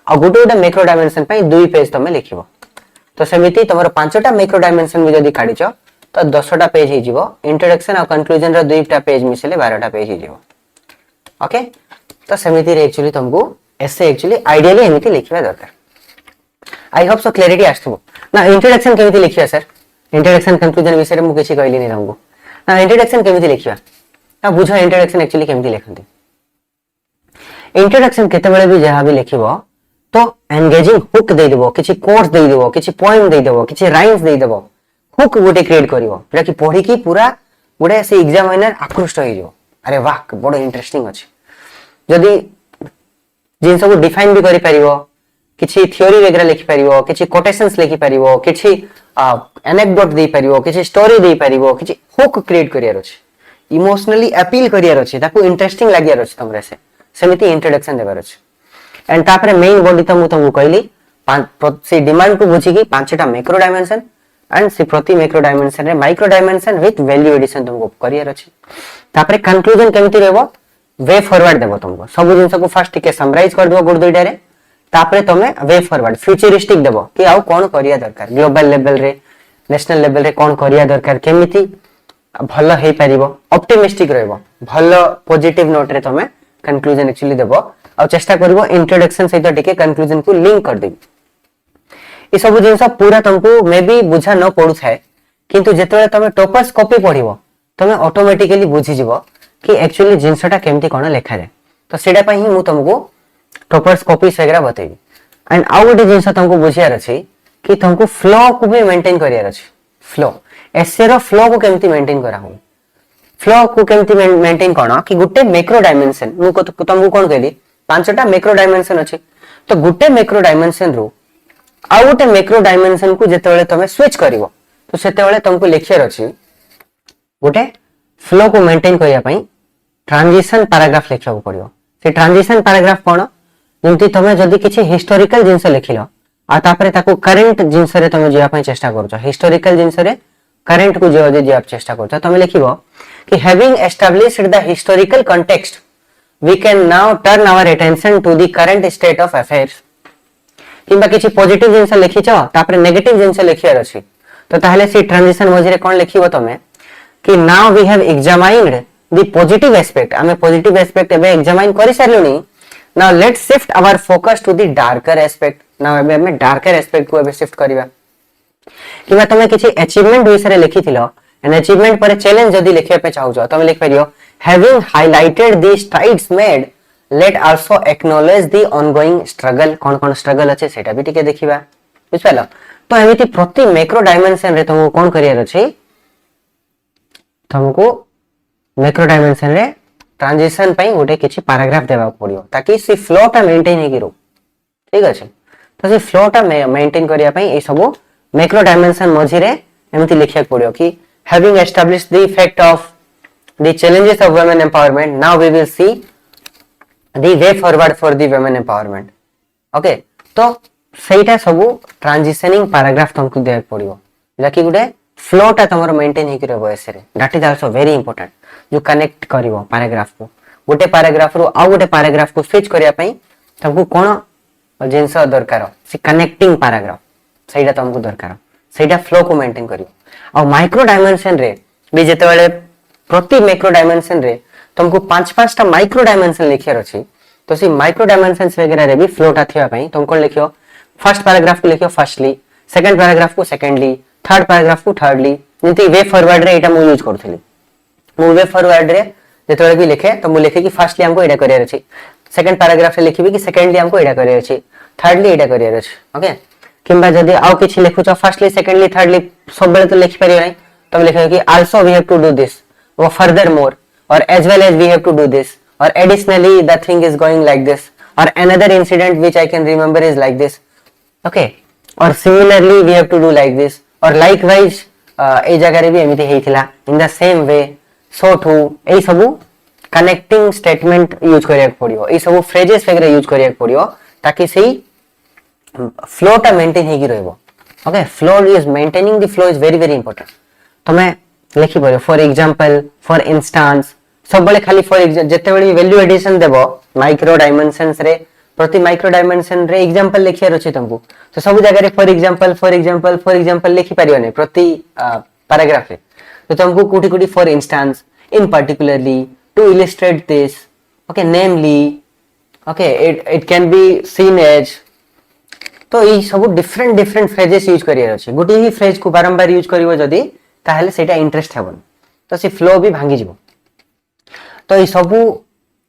आ गोटे गोटे मैक्रो डायमेंशन पई 2 पेज तमे लिखिबो तो सेमिति तमरो पांचटा मैक्रो डायमेंशन भी जदी काढिचो तो 10टा पेज हे जिवो इंट्रोडक्शन और कंक्लूजन रो 2टा पेज मिसले 12टा पेज हे जिवो ओके तो सेमिति रे एक्चुअली तुमको ऐसे एक्चुअली आइडियली एमिति लिखिबा दरकार आई होप सो क्लैरिटी आस्थबो ना इंट्रोडक्शन केमिति लिखिया सर इंट्रोडक्शन कंक्लूजन विषय रे मु किछि कहली नि तुमको ना इंट्रोडक्शन केमिति लिखिया ना बुझो इंट्रोडक्शन एक्चुअली केमिति लिखंती इंट्रोडक्शन केते बेले भी जहां भी लिखिबो तो एंगेजिंग हुक दे देबो किछि कोर्स दे देबो किछि पोएम दे देबो किछि राइम्स दे देबो हुक गोटे क्रिएट करिवो जेटा कि पढी की पूरा गोटे से एग्जामिनर आकृष्ट होई जो अरे वाह बडो इंटरेस्टिंग अछि जदी जिंस को डिफाइन भी करि परिवो किछि थ्योरी वगैरह लिखि परिवो किछि कोटेशंस लिखि परिवो किछि एनेक्डोट दे परिवो किछि स्टोरी दे परिवो किछि हुक क्रिएट करियर अछि इमोशनली अपील करियर अछि ताको इंटरेस्टिंग लागियर अछि तमरे से सेमिति इंट्रोडक्शन देबार अछि एंड तापरे मेन बॉडी तो मु तुमको कहली से डिमांड को बुझी की पांचटा मैक्रो डायमेंशन एंड से प्रति मैक्रो डायमेंशन रे micro dimension with value addition तुमको करियर अछि तापरे कंक्लूजन केमिति रहबो वे फॉरवर्ड देबो तुमको सब जिंस को फर्स्ट टिके समराइज कर देबो गुड दुइटा रे तापरे तमे वे फॉरवर्ड फ्यूचरिस्टिक देबो कि आउ कोन करिया दरकार ग्लोबल लेवल रे नेशनल लेवल रे कोन करिया दरकार केमिति भलो हे परिबो ऑप्टिमिस्टिक रहबो भलो पॉजिटिव नोट रे तमे कंक्लूजन एक्चुअली देबो और चेष्टा करिवो इंट्रोडक्शन सहित टिके कंक्लूजन को लिंक कर देबी ई सब जिंस पूरा तुमको मे बी बुझा न पडु थाए किंतु जेतले तमे टॉपर्स कॉपी पढिवो तमे ऑटोमेटिकली बुझी जिवो कि एक्चुअली जिंसटा केमती कोन लेखा जाय तो सेडा पई ही मु तुमको टॉपर्स कॉपी सेगरा बतेबी एंड आउ गोटे जिंस तुमको बुझियार अछि कि तुमको फ्लो को भी मेंटेन करियार अछि फ्लो एसे रो फ्लो को केमती मेंटेन करा हो फ्लो को केमती मेंटेन कोन कि गुटे मैक्रो डायमेंशन मु तुमको कोन कहली पांचटा मैक्रो डायमेंशन अछि तो गुटे मैक्रो डायमेंशन रो आ गुटे मैक्रो डायमेंशन को जेतेबेले तमे स्विच करिवो तो सेतेबेले तुमको लिखियर अछि गुटे फ्लो को मेंटेन करिया पई ट्रांजिशन पैराग्राफ लिखବାକୁ पड़ियो से ट्रांजिशन पैराग्राफ कोन जेंति तमे जदी किछि हिस्टोरिकल जिंस लिखिलो आ तापरे ताको करंट जिंस रे तमे जिया पई चेष्टा करछो हिस्टोरिकल जिंस रे करंट को जिया चेष्टा करछो तमे लिखिबो कि having established the historical context we can now turn our attention to the current state of affairs किबा किछि पॉजिटिव जिंस लिखिछो तापरे नेगेटिव जिंस लिखियार अछि तो ताहले से ट्रांजिशन मझिरे कोन लिखिबो तमे कि now we have examined the positive aspect आमे पॉजिटिव एस्पेक्ट एबे एग्जामाइन करि सारलुनी now let's shift our focus to the darker aspect now एबे हमें डार्कर एस्पेक्ट को एबे शिफ्ट करिवा किबा तमे किछि अचीवमेंट विषय लिखिथिलो एन अचीवमेंट पर चैलेंज जदी लिखिया पे चाहौ छ तमे लिख परियो having highlighted the strides made let also acknowledge the ongoing struggle कोन कोन स्ट्रगल अछि सेटा भी टिके देखिबा बुझपालो तो एमिति प्रति मैक्रो डायमेंशन रे तुमको कोन करियर अछि तुमको मैक्रो डायमेंशन रे ट्रांजिशन पई गोटे किछि पैराग्राफ देबा पड़ियो ताकि सी फ्लो ता मेंटेन हे गिरो ठीक अछि तो सी फ्लो ता मेंटेन करिया पई ए सब मैक्रो डायमेंशन मझी रे एमिति लिखिया पड़ियो कि having established the effect of the challenges of women empowerment now we will see the way forward for the women empowerment okay तो सेटा सब ट्रांजिशनिंग पैराग्राफ तुमको देख पड़ियो जाकि गुटे फ्लो ता तमरो मेंटेन हे करियो वयसे रे that is also very important जो कनेक्ट करिवो पैराग्राफ को गोटे पैराग्राफ रो आ गोटे पैराग्राफ को स्विच करिया पई तुमको कोन जिंस दरकार से कनेक्टिंग पैराग्राफ सेटा तुमको दरकार सेटा फ्लो को मेंटेन करियो आ माइक्रो डायमेंशन रे भी जेते बेले प्रति मैक्रो डायमेंशन रे तुमको पांच पांचटा माइक्रो डायमेंशन लिखियर अछि तो सी माइक्रो डायमेंशंस वगैरह रे भी फ्लो ता थिया पई तुमको लिखियो फर्स्ट पैराग्राफ को लिखियो फर्स्टली सेकंड पैराग्राफ को सेकंडली थर्ड पैराग्राफ को थर्डली जंती वे फॉरवर्ड रे एटा मु यूज करथली मु वे फॉरवर्ड रे जेतोले भी लिखे तो मु लिखे कि फर्स्टली हमको एटा करियर अछि सेकंड पैराग्राफ रे लिखिबी कि सेकंडली हमको एटा करियर अछि थर्डली एटा करियर अछि ओके किंबा जदी आउ किछि लिखुछ फर्स्टली सेकंडली थर्डली सब बेले तो लिखि परियो नै तुम लिखो कि also we have to do this or furthermore or as well as we have to do this or additionally the thing is going like this or another incident which I can remember is like this okay or similarly we have to do like this or likewise ए जगह रे भी एमिति हेइथिला in the same way so too ए सब connecting statement use करिया पड़ियो ए सब phrases वगैरह use करिया पड़ियो ताकि सेही फ्लो टा मेंटेन हेगी रहबो okay flow is maintaining the flow is very very important तमे लिखि परियो फॉर एग्जांपल फॉर इंस्टेंस सब बळे खाली फॉर जते बळे वैल्यू एडिशन देबो माइक्रो डायमेंशंस रे प्रति माइक्रो डायमेंशन रे एग्जांपल लिखिया रछि तुमको तो सब जगह रे फॉर एग्जांपल लिखि परियो नै प्रति पैराग्राफ रे तो तुमको कोठी कोठी for instance in particularly to illustrate this okay namely okay it can be seen as तो ई सब डिफरेंट डिफरेंट फ्रेजेस यूज करिया रछि गोटी ही फ्रेज को बारंबार यूज करिवो जदी ताहले सेटा इंटरेस्ट हेबन तो से फ्लो भी भांगी जिवो तो ई सब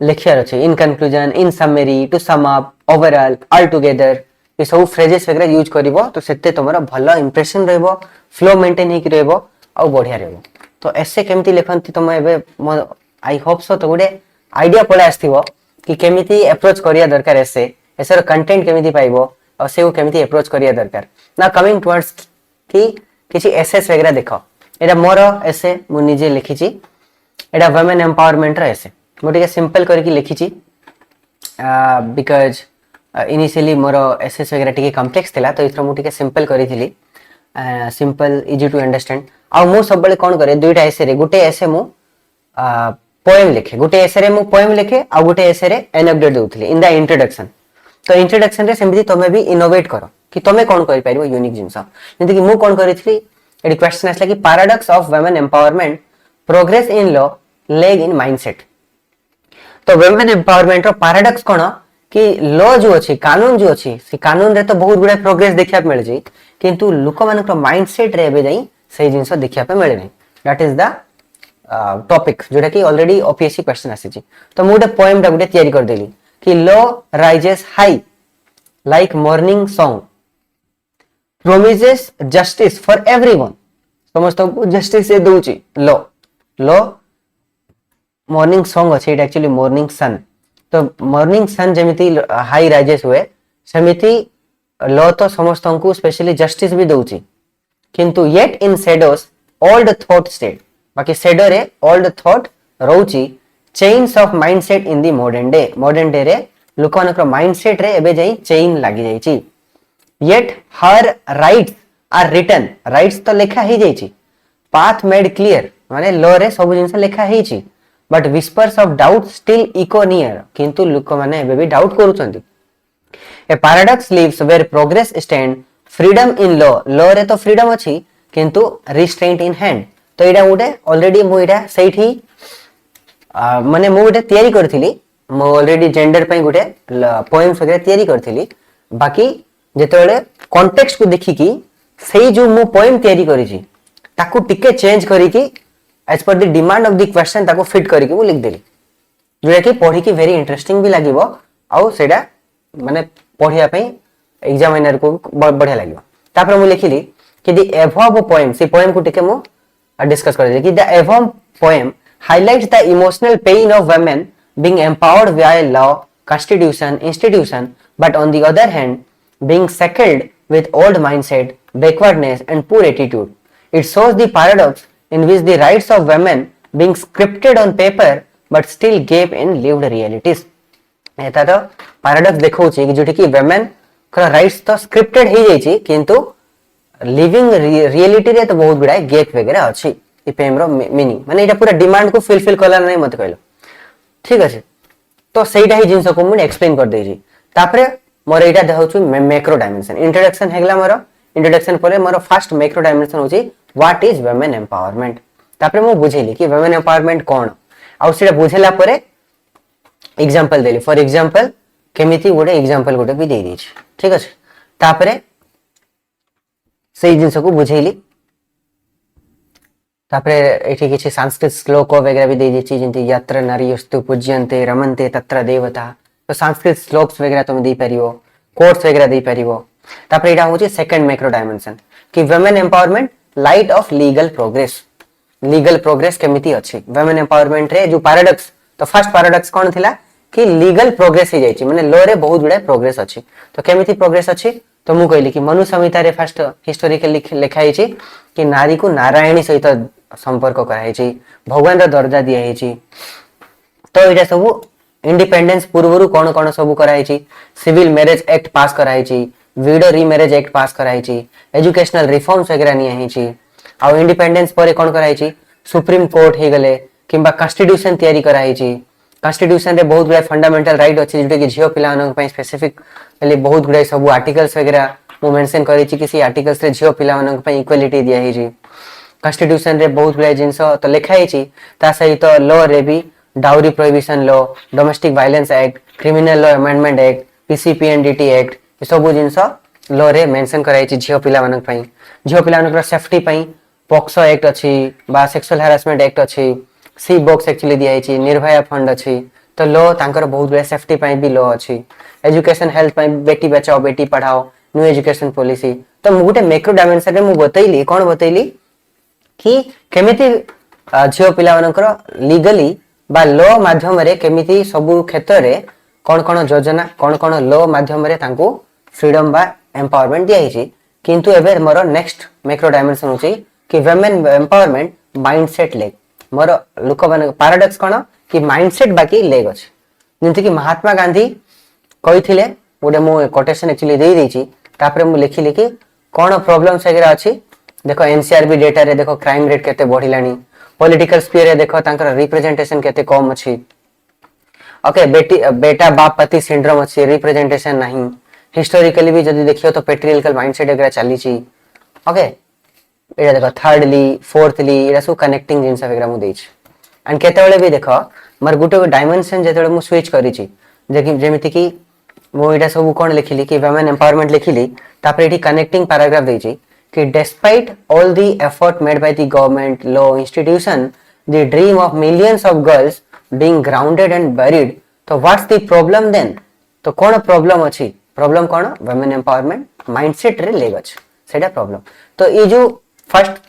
लिखिया रछि in conclusion in summary to sum up overall all together ई सब फ्रेजेस वगैरह यूज करिवो तो सेते तमरा भलो इंप्रेशन रहबो फ्लो मेंटेन हेकि रहबो आ बढ़िया रहबो तो ऐसे केमती लिखंती तमे एबे आई होप सो तो गुडे आईडिया पळे आस्थिबो कि केमिति अप्रोच करिया दरकार ऐसे ऐसे कंटेंट केमिति पाइबो और से केमिति अप्रोच करिया दरकार ना कमिंग टुवर्ड्स कि किछि एसेस वगैरह देखो एटा मोर एसे मु निजे लिखिछि एटा वुमेन एम्पावरमेंट रे एसे मु टिके सिंपल करके लिखिछि बिकॉज़ इनिशियली मोर एसेस वगैरह टिके कॉम्प्लेक्स थिला तो इथरो मु टिके सिंपल करिथिली सिंपल इजी टू अंडरस्टैंड आ मु सब बळे कोन करे दुईटा एसे रे गुटे एसे मु पोएम लिखे गुटे एसे रे मु पोएम लिखे आ गुटे एसे रे एनेक्डोट देउथिली इन द इंट्रोडक्शन तो इंट्रोडक्शन रे सेमति तमे भी इनोवेट करो कि तमे कोन करि पारिबो यूनिक जिंस जंती कि मु कोन करिथिली एडी क्वेश्चन आसला कि paradox of women empowerment progress in law leg in mindset तो वुमेन एम्पावरमेंट रो पैराडॉक्स कोन कि लॉ जो अछि कानून जो अछि से कानून रे तो बहुत गुडा प्रोग्रेस देखिया मिल जे किंतु लोक मानक माइंडसेट रे एबे जाई सही जिंस देखिया पे मिले नै दैट इज द टॉपिक जोटा कि ऑलरेडी ओपीएससी क्वेश्चन आसी छी तो मु गुटे पोएम दा गुटे तयारी कर देली कि law rises high like morning song promises justice for everyone समस्त को जस्टिस से दोची लॉ लॉ मॉर्निंग सॉन्ग अछि एक्चुअली मॉर्निंग सन तो मॉर्निंग सन जेमिति हाई राइजेस हुए सेमिति लॉ तो समस्त को स्पेशली जस्टिस भी दोची किंतु yet in shadows old thought state बाकी शैडो रे ओल्ड थॉट रोची chains of mindset in the modern day रे लोकनक माइंडसेट रे एबे जाई चेन लागि जाई छी yet her rights are written rights तो लिखा ही जाई छी path made clear माने लॉ रे सब जिंस लिखा ही छी but whispers of doubt still echo near किंतु लोक माने एबे भी doubt करूछंती a paradox lives where progress stand freedom in law रे तो फ्रीडम अछि किंतु restraint in hand तो एटा गोटे ऑलरेडी मु एटा सेठी माने मु गोटे तयारी करथिली मु ऑलरेडी जेंडर पई गोटे पोएम्स वगैरह तयारी करथिली बाकी जेतेबेले कॉन्टेक्स्ट को देखि कि सेही जो मु पोएम तयारी करिछि ताकू टिके चेंज करी कि as per the demand of the question ताकू फिट करी कि मु लिख देली जोटा कि पढ़ी कि वेरी इंटरेस्टिंग भी लागिवो आउ सेडा माने पढ़िया पई एग्जामिनर को बढ़िया लागिवो तापर मु लिखिली कि द एबव पोएम से पोएम को टिके मु डिस्कस कर कि the above poem highlights the emotional pain of women being empowered via law, constitution, institution, but on the other hand, being shackled with old mindset, backwardness, and poor attitude. It shows the paradox in which the rights of women being scripted on paper but still gap in lived realities. एता तो paradox देखो ची कि जोटी कि women का rights तो scripted ही जाइची किंतु living reality रे तो बहुत गुड़ा gap वगैरह अच्छी इपेम रो मीनिंग माने एटा पूरा डिमांड को फुलफिल कला नै मत कहलो ठीक আছে तो सेटा ही जिंस को मुने एक्सप्लेन कर देजी तापरे मोर एटा देहउछु मैक्रो डायमेंशन इंट्रोडक्शन हेगला मोर इंट्रोडक्शन परे मोर फर्स्ट मैक्रो डायमेंशन होची व्हाट इज वुमेन एम्पावरमेंट तापरे मु बुझेली कि वुमेन एम्पावरमेंट कोन आ सेटा बुझेला परे एग्जांपल देली फॉर एग्जांपल केमिति गोटे एग्जांपल गोटे भी दे देछि ठीक আছে तापरे सेही जिंस को बुझेली तापरे एठी किछि संस्कृत श्लोक वगैरह भी दे देछि जेंति यत्र नारीयस्तु पूज्यन्ते रमन्ते तत्र देवता तो संस्कृत श्लोक्स वगैरह तुम दे परियो कोट्स वगैरह दे परियो तापरे एटा होछि सेकंड मैक्रो डायमेंशन कि women empowerment light of legal progress केमिति अछि वुमेन एम्पावरमेंट रे जो पैराडॉक्स तो फर्स्ट पैराडॉक्स कोन थिला कि लीगल प्रोग्रेस हे जाइछि माने लॉ रे बहुत गुडा प्रोग्रेस अछि तो केमिति प्रोग्रेस अछि तो मु कहली कि मनु संहिता रे फर्स्ट हिस्टोरिकली लिखाई छि कि नारी को नारायणी सहित संपर्क कराई छि भगवान रो दर्जा दिया है छि तो एटा सब इंडिपेंडेंस पूर्वरु कोन कोन सब कराई छि सिविल मैरिज एक्ट पास कराई छि विडो रीमैरिज एक्ट पास कराई छि एजुकेशनल रिफॉर्म्स वगैरह निया है छि आ इंडिपेंडेंस परे कोन कराई छि सुप्रीम कोर्ट हे गले किबा कॉन्स्टिट्यूशन तयारी कराई छि कॉन्स्टिट्यूशन रे बहुत गुडा फंडामेंटल राइट अछि जेटा कि झियो पिलानन पई स्पेसिफिकली बहुत गुडा सब आर्टिकल्स वगैरह मु मेंशन करी छि कि सी आर्टिकल्स रे झियो पिलानन पई इक्वालिटी दिया है छि कॉन्स्टिट्यूशन रे बहुत गुडा जिंस तो लिखा है छि ता सहित लॉ रे भी dowry prohibition law domestic violence act criminal law amendment act PCPNDT act ये सब जिंस लॉ रे मेंशन कराई छि झियो पिलानन पई झियो पिलानन सेफ्टी पई पॉक्सो एक्ट अछि बा सेक्सुअल हैरेसमेंट एक्ट अछि सी बॉक्स एक्चुअली दिया है निर्भया फंड अछि तो लॉ तांकर बहुत गुडा सेफ्टी पई भी लॉ अछि एजुकेशन हेल्थ पई Beti Bachao Beti Padhao new education policy तो मु गुटे मैक्रो डायमेंशन रे मु बतैली कोन बतैली कि केमिति झियो पिला मानकर लीगली बा लॉ माध्यम रे केमिति सब क्षेत्र रे कोन कोन योजना कोन कोन लॉ माध्यम रे तांको फ्रीडम बा एम्पावरमेंट दिया है किंतु एबे मोर नेक्स्ट मैक्रो डायमेंशन होची कि वुमेन एम्पावरमेंट माइंडसेट लेग मोर लोक माने पैराडॉक्स कोन कि माइंडसेट बाकी लेग अछि जेंति कि महात्मा गांधी कहिथिले गोटे मो कोटेशन एक्चुअली देई देछि तापरे मु लिखिली कि कोन प्रॉब्लम्स वगैरह अछि देखो एनसीआरबी डेटा रे देखो क्राइम रेट केते बढ़िलानी पॉलिटिकल स्फीयर रे देखो तांकर रिप्रेजेंटेशन केते कम अछि ओके बेटा बाप पति सिंड्रोम अछि रिप्रेजेंटेशन नहीं हिस्टोरिकली भी जदी देखियो तो पेट्रियर्कल माइंडसेट वगैरह चली छी ओके एटा देखो थर्डली फोर्थली एटा सो कनेक्टिंग जिंस वगैरह मु देछि एंड केतेबेले भी देखो मर गुटे डायमेंशन जेतेबेले मु स्विच करी छी जेमिति कि मु एटा सब कोन लिखिली कि वुमेन एम्पावरमेंट लिखिली तापर एठी कनेक्टिंग पैराग्राफ देछि कि despite all the effort made by the government law institution the dream of millions of girls being grounded and buried तो what's the problem then तो कौन प्रॉब्लम अछि प्रॉब्लम कौन वुमेन एम्पावरमेंट माइंडसेट रे leg अछि सेटा प्रॉब्लम तो ई जो फर्स्ट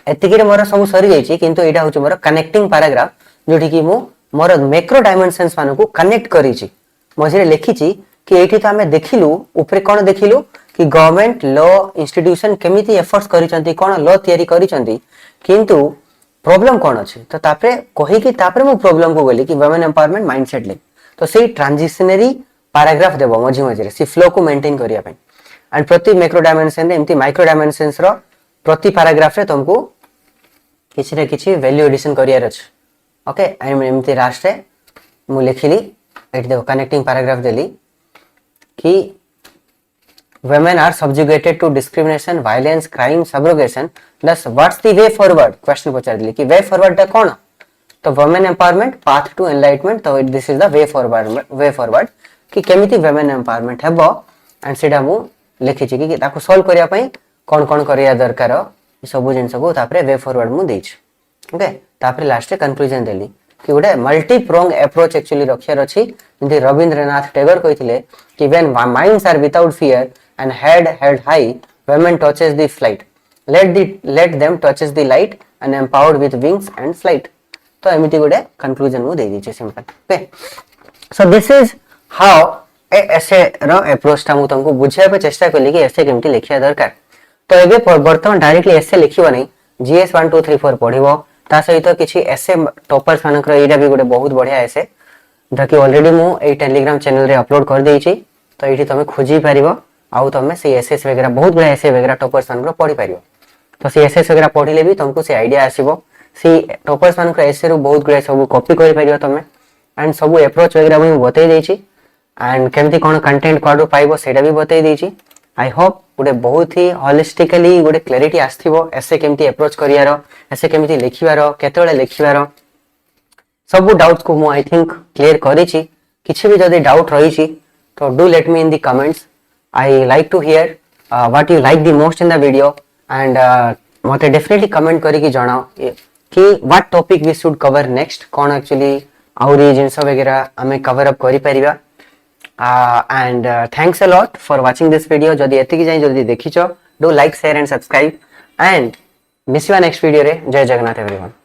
एतिकी रे मोर सब सरी जाई छी किंतु एटा होछ मोर कनेक्टिंग पैराग्राफ जोठी कि मु मोर मैक्रो डायमेंशंस मानु को कनेक्ट करी छी मझे लिखी छी कि एठी तो हमें देखिलु ऊपर कौन देखिलु कि गवर्नमेंट लॉ इंस्टीट्यूशन केमिति एफर्ट्स करिसंती कोन लॉ तयारी करिसंती किंतु प्रॉब्लम कोन अछि तो तापरे कहि कि तापरे मु प्रॉब्लम को गली कि वुमेन एम्पावरमेंट माइंडसेट ले तो सेही ट्रांजिशनरी पैराग्राफ देबो मझी मझी रे सी फ्लो को मेंटेन करिया पे एंड प्रति मैक्रो डायमेंशन रे एम्ति माइक्रो डायमेंशंस रो प्रति पैराग्राफ रे तुमको किछि न किछि वैल्यू एडिशन करियार अछि ओके एंड एम्ति लास्ट रे मु लिखिली एट देखो कनेक्टिंग पैराग्राफ देली कि women are subjugated to discrimination, violence, crime, subrogation. Thus, what's the way forward? Question पचार दिली कि way forward टा कौन? तो women empowerment, path to enlightenment. तो this is the way forward कि केमिति women empowerment है वो and सेटा मु लिखी ची कि ताको solve करिया पई कौन कौन करिया दरकार सब जिन सब तापरे way forward मु देइछ. ओके तापरे लास्ट कंक्लूजन देली कि गोटे मल्टी प्रोंग अप्रोच एक्चुअली रखियार अछि जेंति रविंद्रनाथ टैगोर कहिथिले कि when minds are without fear and head held high women touches the flight let them touches the light and empowered with wings and flight. तो एमिति गोटे कंक्लूजन मु दे दिचे simple. Okay so this is how a essay रो approach ता मु तुमको बुझाय पे चेष्टा करली कि एसे केमति लिखिया दरकार. तो एबे वर्तमान डायरेक्टली एसे लिखिबो नै जीएस 1 2 3 4 पढिबो ता सहित किछि एसे टॉपर्स मानकर एटा भी गोटे बहुत बढ़िया एसे जकी ऑलरेडी मु ए टेलीग्राम चैनल रे अपलोड कर देई छी. तो एठी तमे खोजी परिबो आउ तमे से एसएस वगैरह बहुत बड़ा एसे वगैरह टॉपर्स मानकर पढी परिबो. तो से एसएस वगैरह पढिले भी तुमको से आईडिया आसीबो से टॉपर्स मानकर एसे रो बहुत गुडे सब कॉपी करि परिबो तमे एंड सब अप्रोच वगैरह मु बतै देई छी एंड केमति कोन कंटेंट कोड पाइबो सेटा भी बतै देई छी. आई होप गोटे बहुत ही होलिस्टिकली गोटे क्लैरिटी आस्थिबो एसे केमति अप्रोच करियारो एसे केमति लिखिबारो केतेबेले लिखिबारो सब डाउट्स को मु आई थिंक क्लियर करी छी. किछि भी जदी डाउट रही छी तो do let me in the comments. I like to hear what you like the most in the video and मते डेफिनेटली कमेंट करी कि जणाओ कि what topic we should cover next कोन एक्चुअली आउरी जिंस वगैरह हमें कवर अप करि परिबा. And thanks a lot for watching this video. जदि एतिकी जाई जल्दी देखिचो do like share and subscribe and miss you next video रे. जय जगन्नाथ everyone.